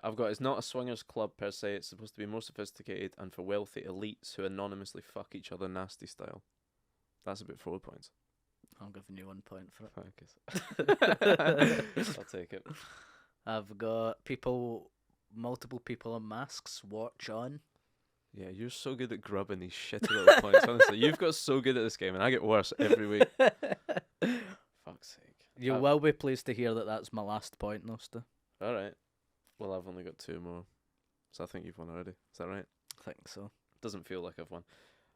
I've got, it's not a swingers club per se. It's supposed to be more sophisticated and for wealthy elites who anonymously fuck each other nasty style. That's about 4 points. I'm giving you 1 point for it. Thank you. I'll take it. I've got multiple people in masks. Watch on. Yeah, you're so good at grubbing these shitty little points. Honestly, you've got so good at this game, and I get worse every week. Fuck's sake. You will be pleased to hear that that's my last point, Nosta. All right. Well, I've only got 2 more, so I think you've won already. Is that right? I think so. Doesn't feel like I've won.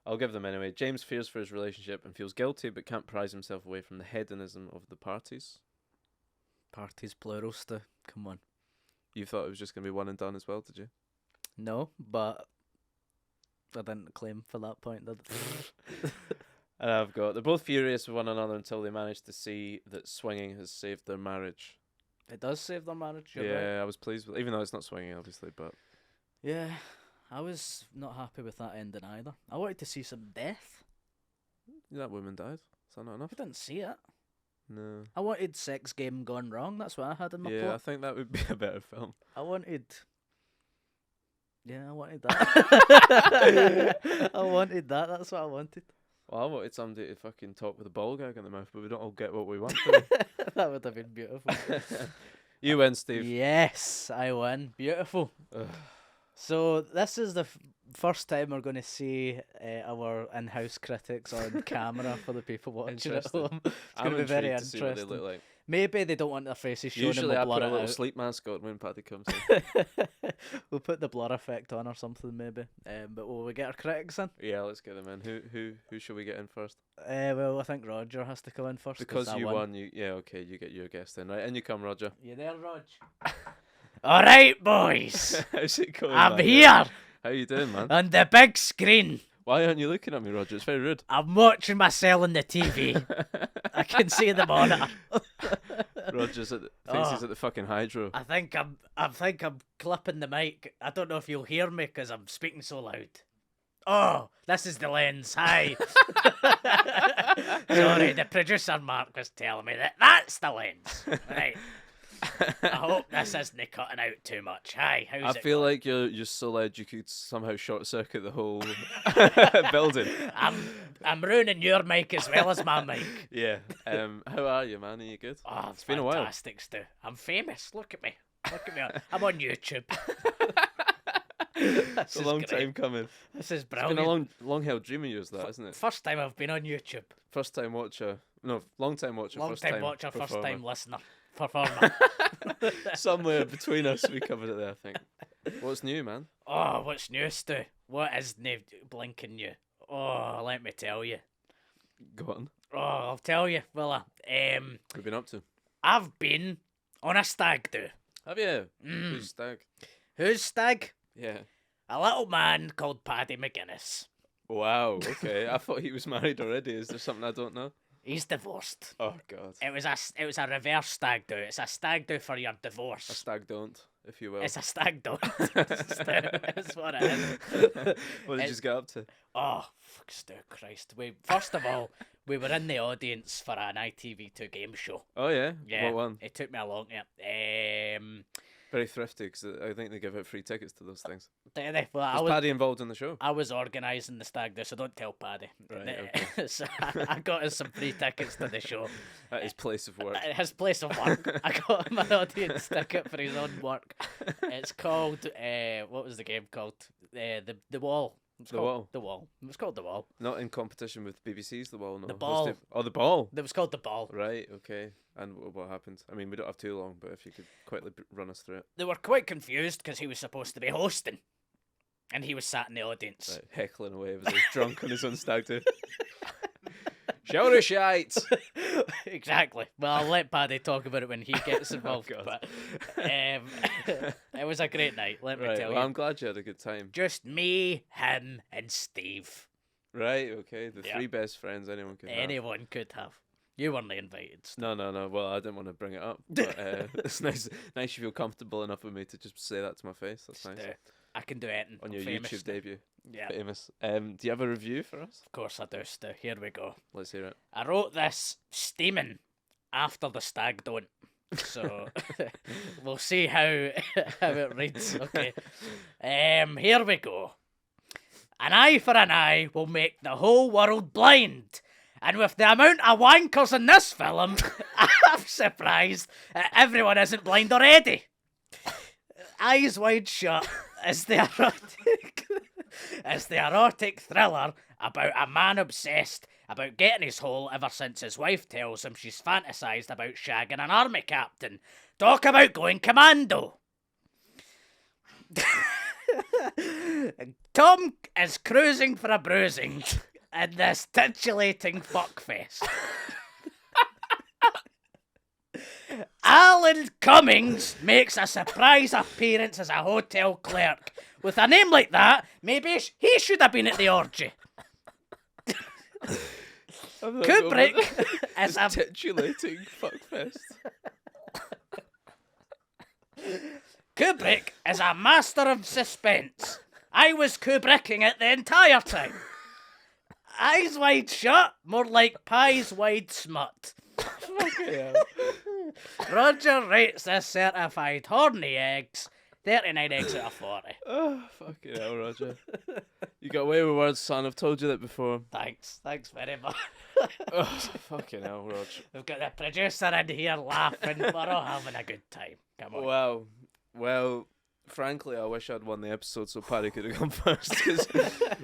I'll give them anyway. James fears for his relationship and feels guilty, but can't prise himself away from the hedonism of the parties. Parties plural, Stu. Come on. You thought it was just going to be one and done as well, did you? No, but I didn't claim for that point, did I? And I've got, they're both furious with one another until they manage to see that swinging has saved their marriage. It does save their marriage, you're Yeah, right. I was pleased with, even though it's not swinging, obviously, but Yeah, I was not happy with that ending either. I wanted to see some death. that woman died. Is that not enough? I didn't see it. No. I wanted sex game gone wrong. That's what I had in my Yeah, I plot. think that would be a better film. I wanted that. I wanted that. That's what I wanted. Well, I wanted somebody to fucking talk with a ball gag in the mouth, but we don't all get what we want. Do That would have been beautiful. we? You win, Steve. Yes, I win. Beautiful. Ugh. So this is the first time we're going to see our in-house critics on camera for the people watching at Interesting. home. It's I'm going to be very intrigued to see what they interesting. look like. Maybe they don't want their faces shown Usually, I and we'll put blur a it little out. sleep mask on when Paddy comes in. We'll put the blur effect on or something maybe. But will we get our critics in? Yeah, let's get them in. Who should we get in first? Well, I think Roger has to come in first. Because I you won. won, you okay. You get your guest in, right? And you come, Roger. You there, Rog? All right, boys. How's it going? I'm man? here How you doing, man? on the big screen. Why aren't you looking at me, Roger? It's very rude. I'm watching myself on the TV. I can see the monitor. Roger's thinks he's at the fucking hydro. I think I'm clipping the mic. I don't know if you'll hear me because I'm speaking so loud. Oh, this is the lens. Hi. Sorry, the producer Mark was telling me that's the lens. Right. I hope this isn't cutting out too much. Hi, how's I it feel going? like you're so loud you could somehow short circuit the whole building. I'm ruining your mic as well as my mic. Yeah. How are you, man? Are you good? Oh, It's been a while. fantastic, Stu. I'm famous. Look at me. Look at me. I'm on YouTube. It's a long time coming. This is It's brilliant. been a long held dream of yours, that, isn't it? First time I've been on YouTube. First time watcher. No, long time watcher. Long first time watcher, first performer. time listener. Performer. Somewhere between us, we covered it there, I think. What's new, man? Oh, what's new, Stu? What is new blinking new? Oh, let me tell you. Go on. Oh, I'll tell you. Well, What have you been up to? I've been on a stag do. Have you? Who's stag? Who's stag? Yeah. A little man called Paddy McGuinness. Wow. Okay. I thought he was married already. Is there something I don't know? He's divorced. Oh God. It was a reverse stag do. It's a stag do for your A divorce. stag don't, if you will. It's a stag do. That's what it is. What did you get up to? Oh, fuck, Stu Christ. First of all, we were in the audience for an ITV2 game show. Oh yeah. Yeah. What one? It took me along, yeah. Very thrifty, because I think they give out free tickets to those things. Well, Was Paddy involved in the show? I was organising the stag do, so don't tell Paddy. Right, So I got us some free tickets to the show. At his place of work. His place of work. I got him an audience ticket for his own work. It's called, what was the game called? The Wall. It's The called Wall? The Wall. It was called The Wall. Not in competition with BBC's The Wall, no. The Hosted- Ball. Oh, The Ball. It was called The Ball. Right, okay. And what happened? I mean, we don't have too long, but if you could quickly run us through it. They were quite confused because he was supposed to be hosting. And he was sat in the audience. Right, heckling away as he's drunk on his own stag do. Shower of shite! Exactly. Well, I'll let Paddy talk about it when he gets involved. God. But it was a great night, let me Right, tell well, you. I'm glad you had a good time. Just me, him, and Steve. Right, okay. The Yeah. three best friends anyone could have. Anyone could have. You weren't invited. Steve. No. Well, I didn't want to bring it up, but it's nice you feel comfortable enough with me to just say that to my face. That's nice. I can do anything. On I'm your famous, YouTube Stu. debut. Yeah, Famous. Do you have a review for us? of course I do, Stu. Here we go. Let's hear it. I wrote this steaming after the stag don't. So we'll see how it reads. Okay. Here we go. An eye for an eye will make the whole world blind. And with the amount of wankers in this film, I'm surprised that everyone isn't blind already. Eyes Wide Shut is the erotic thriller about a man obsessed about getting his hole ever since his wife tells him she's fantasised about shagging an army captain. Talk about going commando. Tom is cruising for a bruising in this titillating fuckfest. Alan Cummings makes a surprise appearance as a hotel clerk. With a name like that, maybe he should have been at the orgy. Kubrick is a Titulating fuckfest. Kubrick is a master of suspense. I was Kubricking it the entire time. Eyes wide shut, more like pies wide smut. Yeah. Roger rates this certified horny eggs 39 eggs out of 40. Oh, fucking hell, Roger. You got away with words, son. I've told you that before. Thanks very much. Oh, fucking hell, Roger. We've got the producer in here laughing. We're all having a good time. Come on. Wow. Well, frankly, I wish I'd won the episode so Paddy could have come first. 'Cause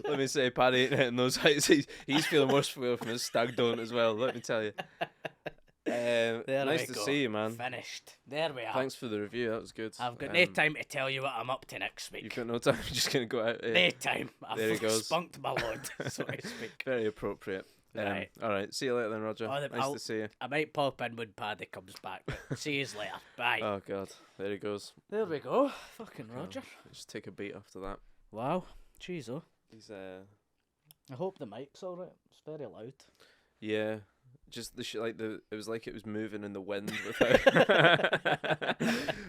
let me say, Paddy ain't hitting those heights. He's feeling worse from his stag don't as well, let me tell you. There Nice we to go. see you, man. Finished. There we are. Thanks for the review. That was good. I've got no time to tell you what I'm up to next You've week. got no time. You're just going to go out. No time. There he I've goes. spunked my load, so to speak. Very appropriate. Right. All right. See you later then, Roger. Oh, Nice to see you. I might pop in when Paddy comes back. See you later. Bye. Oh God, there he goes. There we go. Fucking Roger. Just take a beat after that. Wow. Jeez, oh. He's I hope the mic's alright. It's very loud. yeah. Just it was like it was moving in the wind with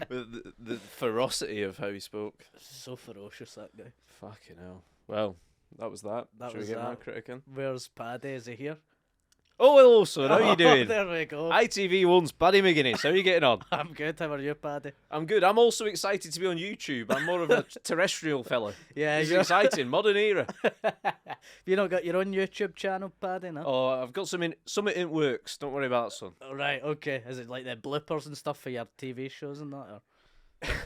with the ferocity of how he spoke. So ferocious, that guy. Fucking hell. Well, that was that. That Should was we get my that. critic in? Where's Paddy? Is he here? Oh, hello, son. How you doing? There we go. ITV1's Paddy McGuinness. How are you getting on? I'm good. How are you, Paddy? I'm good. I'm also excited to be on YouTube. I'm more of a terrestrial fella. Yeah, It's you're... exciting. Modern era. You not got your own YouTube channel, Paddy, no? Oh, I've got something in works. Don't worry about it, son. Right, okay. Is it like the bloopers and stuff for your TV shows and that? Or?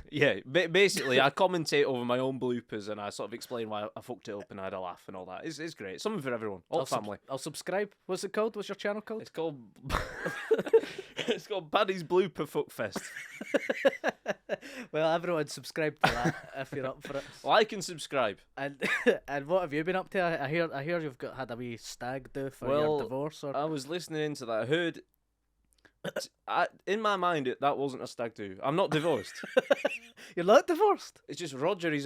Yeah, basically, I commentate over my own bloopers and I sort of explain why I fucked it up and I had a laugh and all that. It's great. Something for everyone. All family. I'll subscribe. What's it called? What's your channel called? It's called it's called Paddy's Blooper Fuckfest. Well, everyone subscribe to that if you're up for it. Like and subscribe. And and what have you been up to? I hear you've had a wee stag do for Well, your divorce. Or I was listening into that. I heard. In my mind, that wasn't a stag do. I'm not divorced. you're not divorced. It's just Roger. He's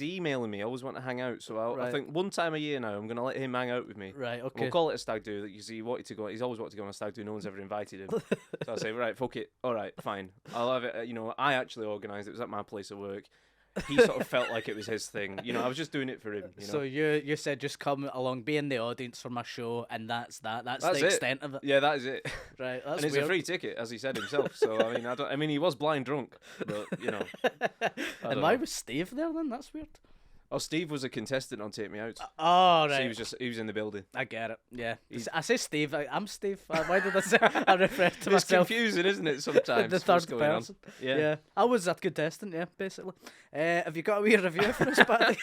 emailing me. I always want to hang out. So I Right. think one time a year now, I'm gonna let him hang out with me. Right. Okay. We'll call it a stag do. That you see, he wanted to go. He's always wanted to go on a stag do. No one's ever invited him. So I say, right, fuck it. All right, fine. I'll have it. I actually organised it. It was at my place of work. He sort of felt like it was his thing. I was just doing it for him. So you said just come along, be in the audience for my show, and that's that. That's That's the it. extent of it. Yeah, that is it. Right. That's And it's weird. a free ticket, as he said himself. So I mean, he was blind drunk, but I And don't why know. was Steve there then? That's weird. Oh, Steve was a contestant on Take Me Out. Oh, So right. he was in the building. I get it. Yeah. He's- I say Steve. I'm Steve. Why did I say? I refer to It's myself. confusing, isn't it? Sometimes The what's third going on. person. Yeah. Yeah. I was a contestant. Yeah, basically. Have you got a wee review for us, Paddy?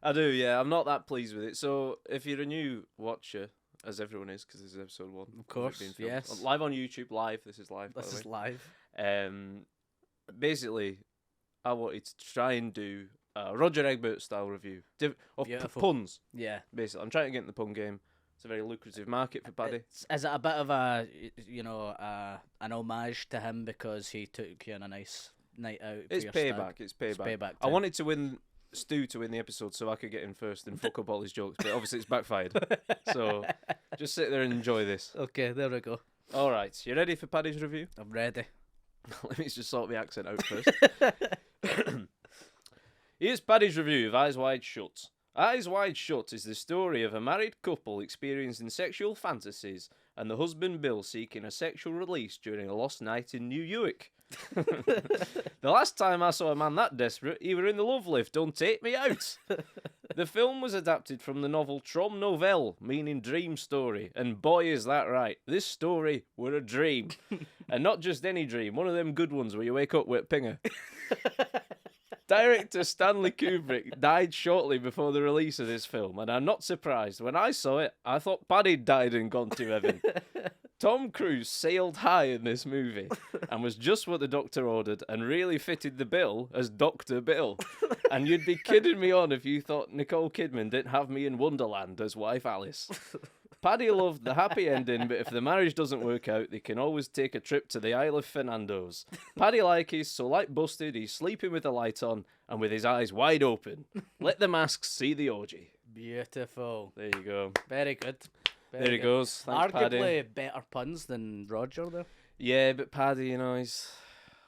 I do. Yeah, I'm not that pleased with it. So if you're a new watcher, as everyone is, because this is episode 1, Of course, yes. live on YouTube. Live. This is live. By This the is way. live. Basically, I wanted to try and do a Roger Egbert style review of Beautiful. puns. Yeah. Basically, I'm trying to get in the pun game. It's a very lucrative market for Paddy. Is it a bit of a, an homage to him because he took you on a nice night out? for It's your payback. stag? It's payback. payback I time. wanted to win Stu to win the episode so I could get in first and fuck up all his jokes, but obviously it's backfired. So just sit there and enjoy this. Okay, there we go. All right, you ready for Paddy's review? I'm ready. Let me just sort the accent out first. Here's Paddy's review of Eyes Wide Shut. Eyes Wide Shut is the story of a married couple experiencing sexual fantasies and the husband Bill seeking a sexual release during a lost night in New York. The last time I saw a man that desperate, he were in the love lift. Don't take me out. The film was adapted from the novel Trom Novelle, meaning dream story, and boy is that right. This story were a dream, and not just any dream. One of them good ones where you wake up with a pinger. Director Stanley Kubrick died shortly before the release of this film, and I'm not surprised. When I saw it, I thought Paddy died and gone to heaven. Tom Cruise sailed high in this movie and was just what the doctor ordered and really fitted the bill as Dr. Bill. And you'd be kidding me on if you thought Nicole Kidman didn't have me in Wonderland as wife Alice. Paddy loved the happy ending, but if the marriage doesn't work out, they can always take a trip to the Isle of Fernandos. Paddy like is so like busted, he's sleeping with the light on and with his eyes wide open. Let the masks see the orgy. Beautiful. There you go. Very good. Very There he good. goes. Thanks, Paddy. Arguably better puns than Roger there. Yeah, but Paddy, he's...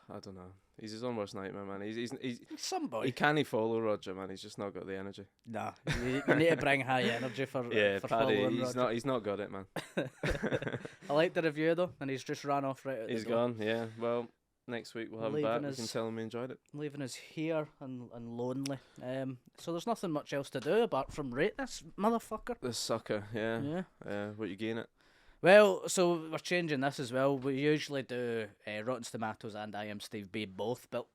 I don't know. He's his own worst nightmare, man. He's Somebody. he can't follow Roger, man. He's just not got the energy. Nah, you need to bring high energy for Yeah, for Paddy, following he's Roger. not got it, man. I like the review though, and he's just ran off right out He's the door. gone, yeah. Well, next week we'll have him Leaving back. We us- can tell him we enjoyed it. Leaving us here and lonely. So there's nothing much else to do apart from rate this motherfucker. The sucker, yeah. Yeah. What you getting it? Well, so we're changing this as well. We usually do Rotten Tomatoes and I Am Steve B both, but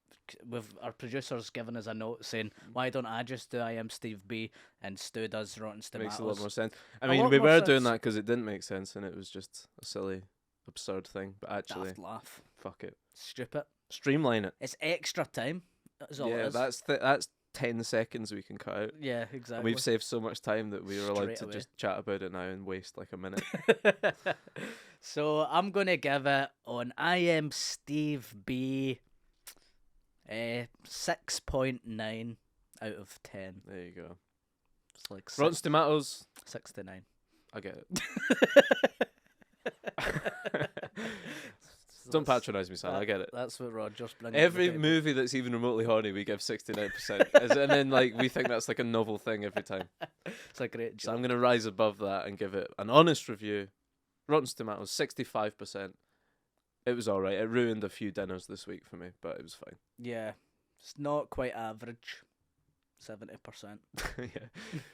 with our producers giving us a note saying, why don't I just do I Am Steve B and Stu does Rotten Tomatoes? Makes a lot more sense. I A mean, lot we more were doing sense. that because it didn't make sense and it was just a silly, absurd thing. But actually, Daft laugh. fuck it. Stupid. Streamline it. It's extra time. That's all it Yeah, is. that's 10 seconds we can cut out. Yeah, And exactly. we've saved so much time that we were allowed Straight to away. just chat about it now and waste like a minute. So I'm gonna give it on I am Steve B 6.9 out of 10. There you go. It's like Rotten Tomatoes. 69. I get it. Don't patronise me, son. I get it. That's what Roger's bringing. Every movie that's even remotely horny, we give 69%. And then we think that's like a novel thing every time. It's a great So I'm job. going to rise above that and give it an honest review. Rotten Tomatoes, 65%. It was alright. It ruined a few dinners this week for me, but it was fine. Yeah, it's not quite average. 70% Yeah.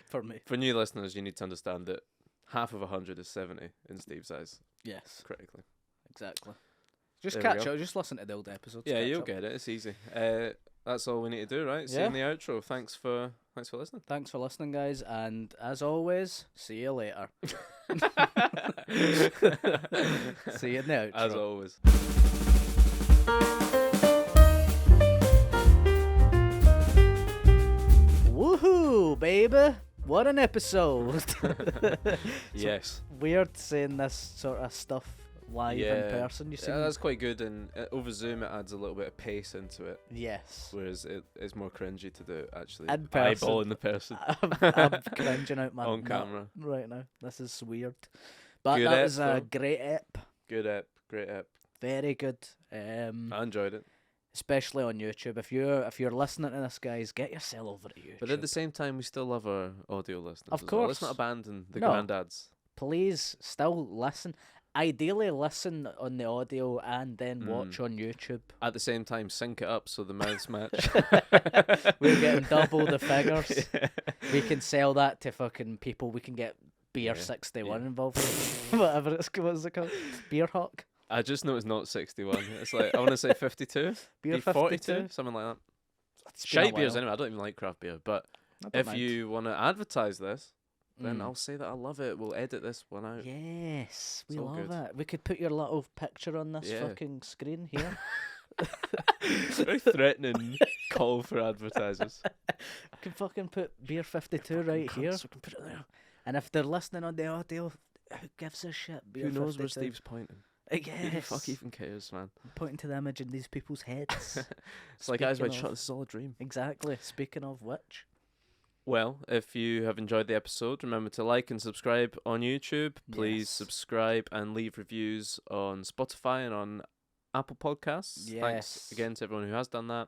for me. For new listeners, you need to understand that half of 100 is 70 in Steve's eyes, Yes, critically. exactly. Just There we catch go. up. Just listen to the old episodes. Yeah, catch you'll up. get it. It's easy. That's all we need to do, right? See you in the outro. Thanks for listening. Thanks for listening, guys, and as always, see you later. See you in the outro. As always. Woohoo, baby! What an episode! Yes. Weird saying this sort of stuff live in person. You see? Yeah, that's quite good, and over Zoom it adds a little bit of pace into it, Yes. whereas it's more cringy to do it actually In person. eyeballing the person I'm cringing out my on nut camera. right now. This is weird. But Good that ep, was a though. great ep. Good ep, great ep. Very good. I enjoyed it, Especially on YouTube. If you're listening to this, guys, get yourself over to YouTube. but at the same time, we still love our audio listeners. Of as well. Let's course. not abandon the No. granddads. Please still listen. Ideally, listen on the audio and then watch on YouTube. At the same time, sync it up so the mouths match. We're getting double the figures. Yeah. We can sell that to fucking people. We can get Beer Yeah, 61 yeah. involved. Whatever it's what's it called? Beer Hawk. I just know it's not 61. It's like I want to say 52, Beer be 42, 52. something like that. It's been a Shite beers while. anyway. I don't even like craft beer, but I don't if mind. you want to advertise this, then Mm. I'll say that I love it. We'll edit this one out. Yes, we It's all love good. it. We could put your little picture on this Yeah. fucking screen here. Very threatening call for advertisers. We can fucking put Beer 52 right Fucking here. cunts, we can put it there. And if they're listening on the audio, who gives a shit? Beer Who knows 52. where Steve's pointing? Yes. Who the fuck even cares, man? I'm pointing to the image in these people's heads. It's like, guys, Speaking wait, of- shut. This is all a dream. Exactly. Speaking of which. Well, if you have enjoyed the episode, remember to like and subscribe on YouTube. Please Yes. subscribe and leave reviews on Spotify and on Apple Podcasts. Yes. Thanks again to everyone who has done that.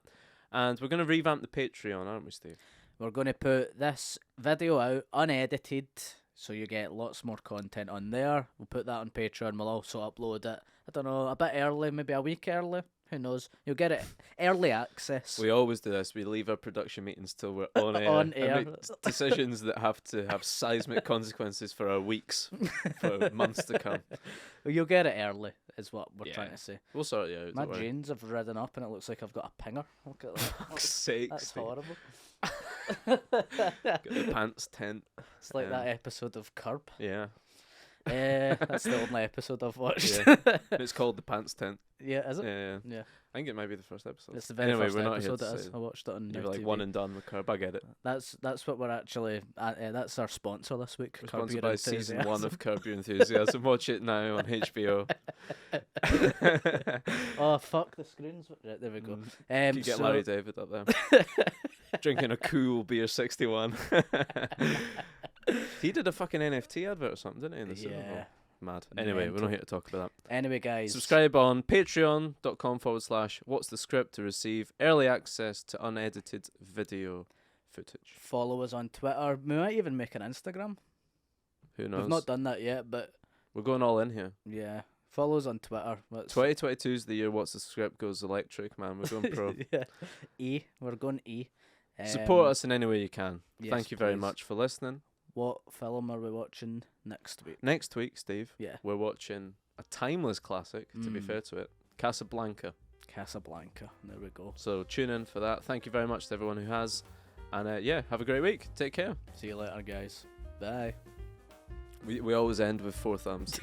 And we're going to revamp the Patreon, aren't we, Steve? We're going to put this video out unedited, so you get lots more content on there. We'll put that on Patreon. We'll also upload it, I don't know, a bit early, maybe a week early. Who knows? You'll get it early access. We always do this. We leave our production meetings till we're on air. On and air. make decisions that have to have seismic consequences for our weeks, for months to come. Well, you'll get it early, is what we're Yeah. trying to say. We'll sort it out. My don't worry. jeans have ridden up and it looks like I've got a pinger. Look at that. Fuck's sake, That's Steve. horrible. Got the pants tent. It's like Um, that episode of Curb. Yeah. That's the only episode I've watched. Yeah. It's called the pants tent. Yeah, is it? Yeah. Yeah. I think it might be the first episode. It's the very Anyway, first we're not here episode to it is. say I watched it on You're Now like TV. one and done with Curb. I get it. That's what we're actually. That's our sponsor this week. We're Curb sponsored Your by season 1 Enthusiasm. of Curb Your Enthusiasm. Watch it now on HBO. Oh fuck the screens! Right, there we go. You get so- Larry David up there drinking a cool beer 61. He did a fucking NFT advert or something, didn't he? In the Super Bowl? Yeah. Mad. Anyway, we're Mental. not here to talk about that. Anyway, guys. Subscribe on patreon.com/what's the script to receive early access to unedited video footage. Follow us on Twitter. We might even make an Instagram. Who knows? We've not done that yet, but We're going all in here. yeah. Follow us on Twitter. Let's- 2022 is the year What's the Script goes electric, man. We're going pro. yeah. We're going E. Support us in any way you can. yes, Thank you very please. much for listening. What film are we watching next week? Next week, Steve, Yeah. we're watching a timeless classic, to be Mm. fair to it, Casablanca. Casablanca. There we go. So tune in for that. Thank you very much to everyone who has. And yeah, have a great week. Take care. See you later, guys. Bye. We always end with 4 thumbs.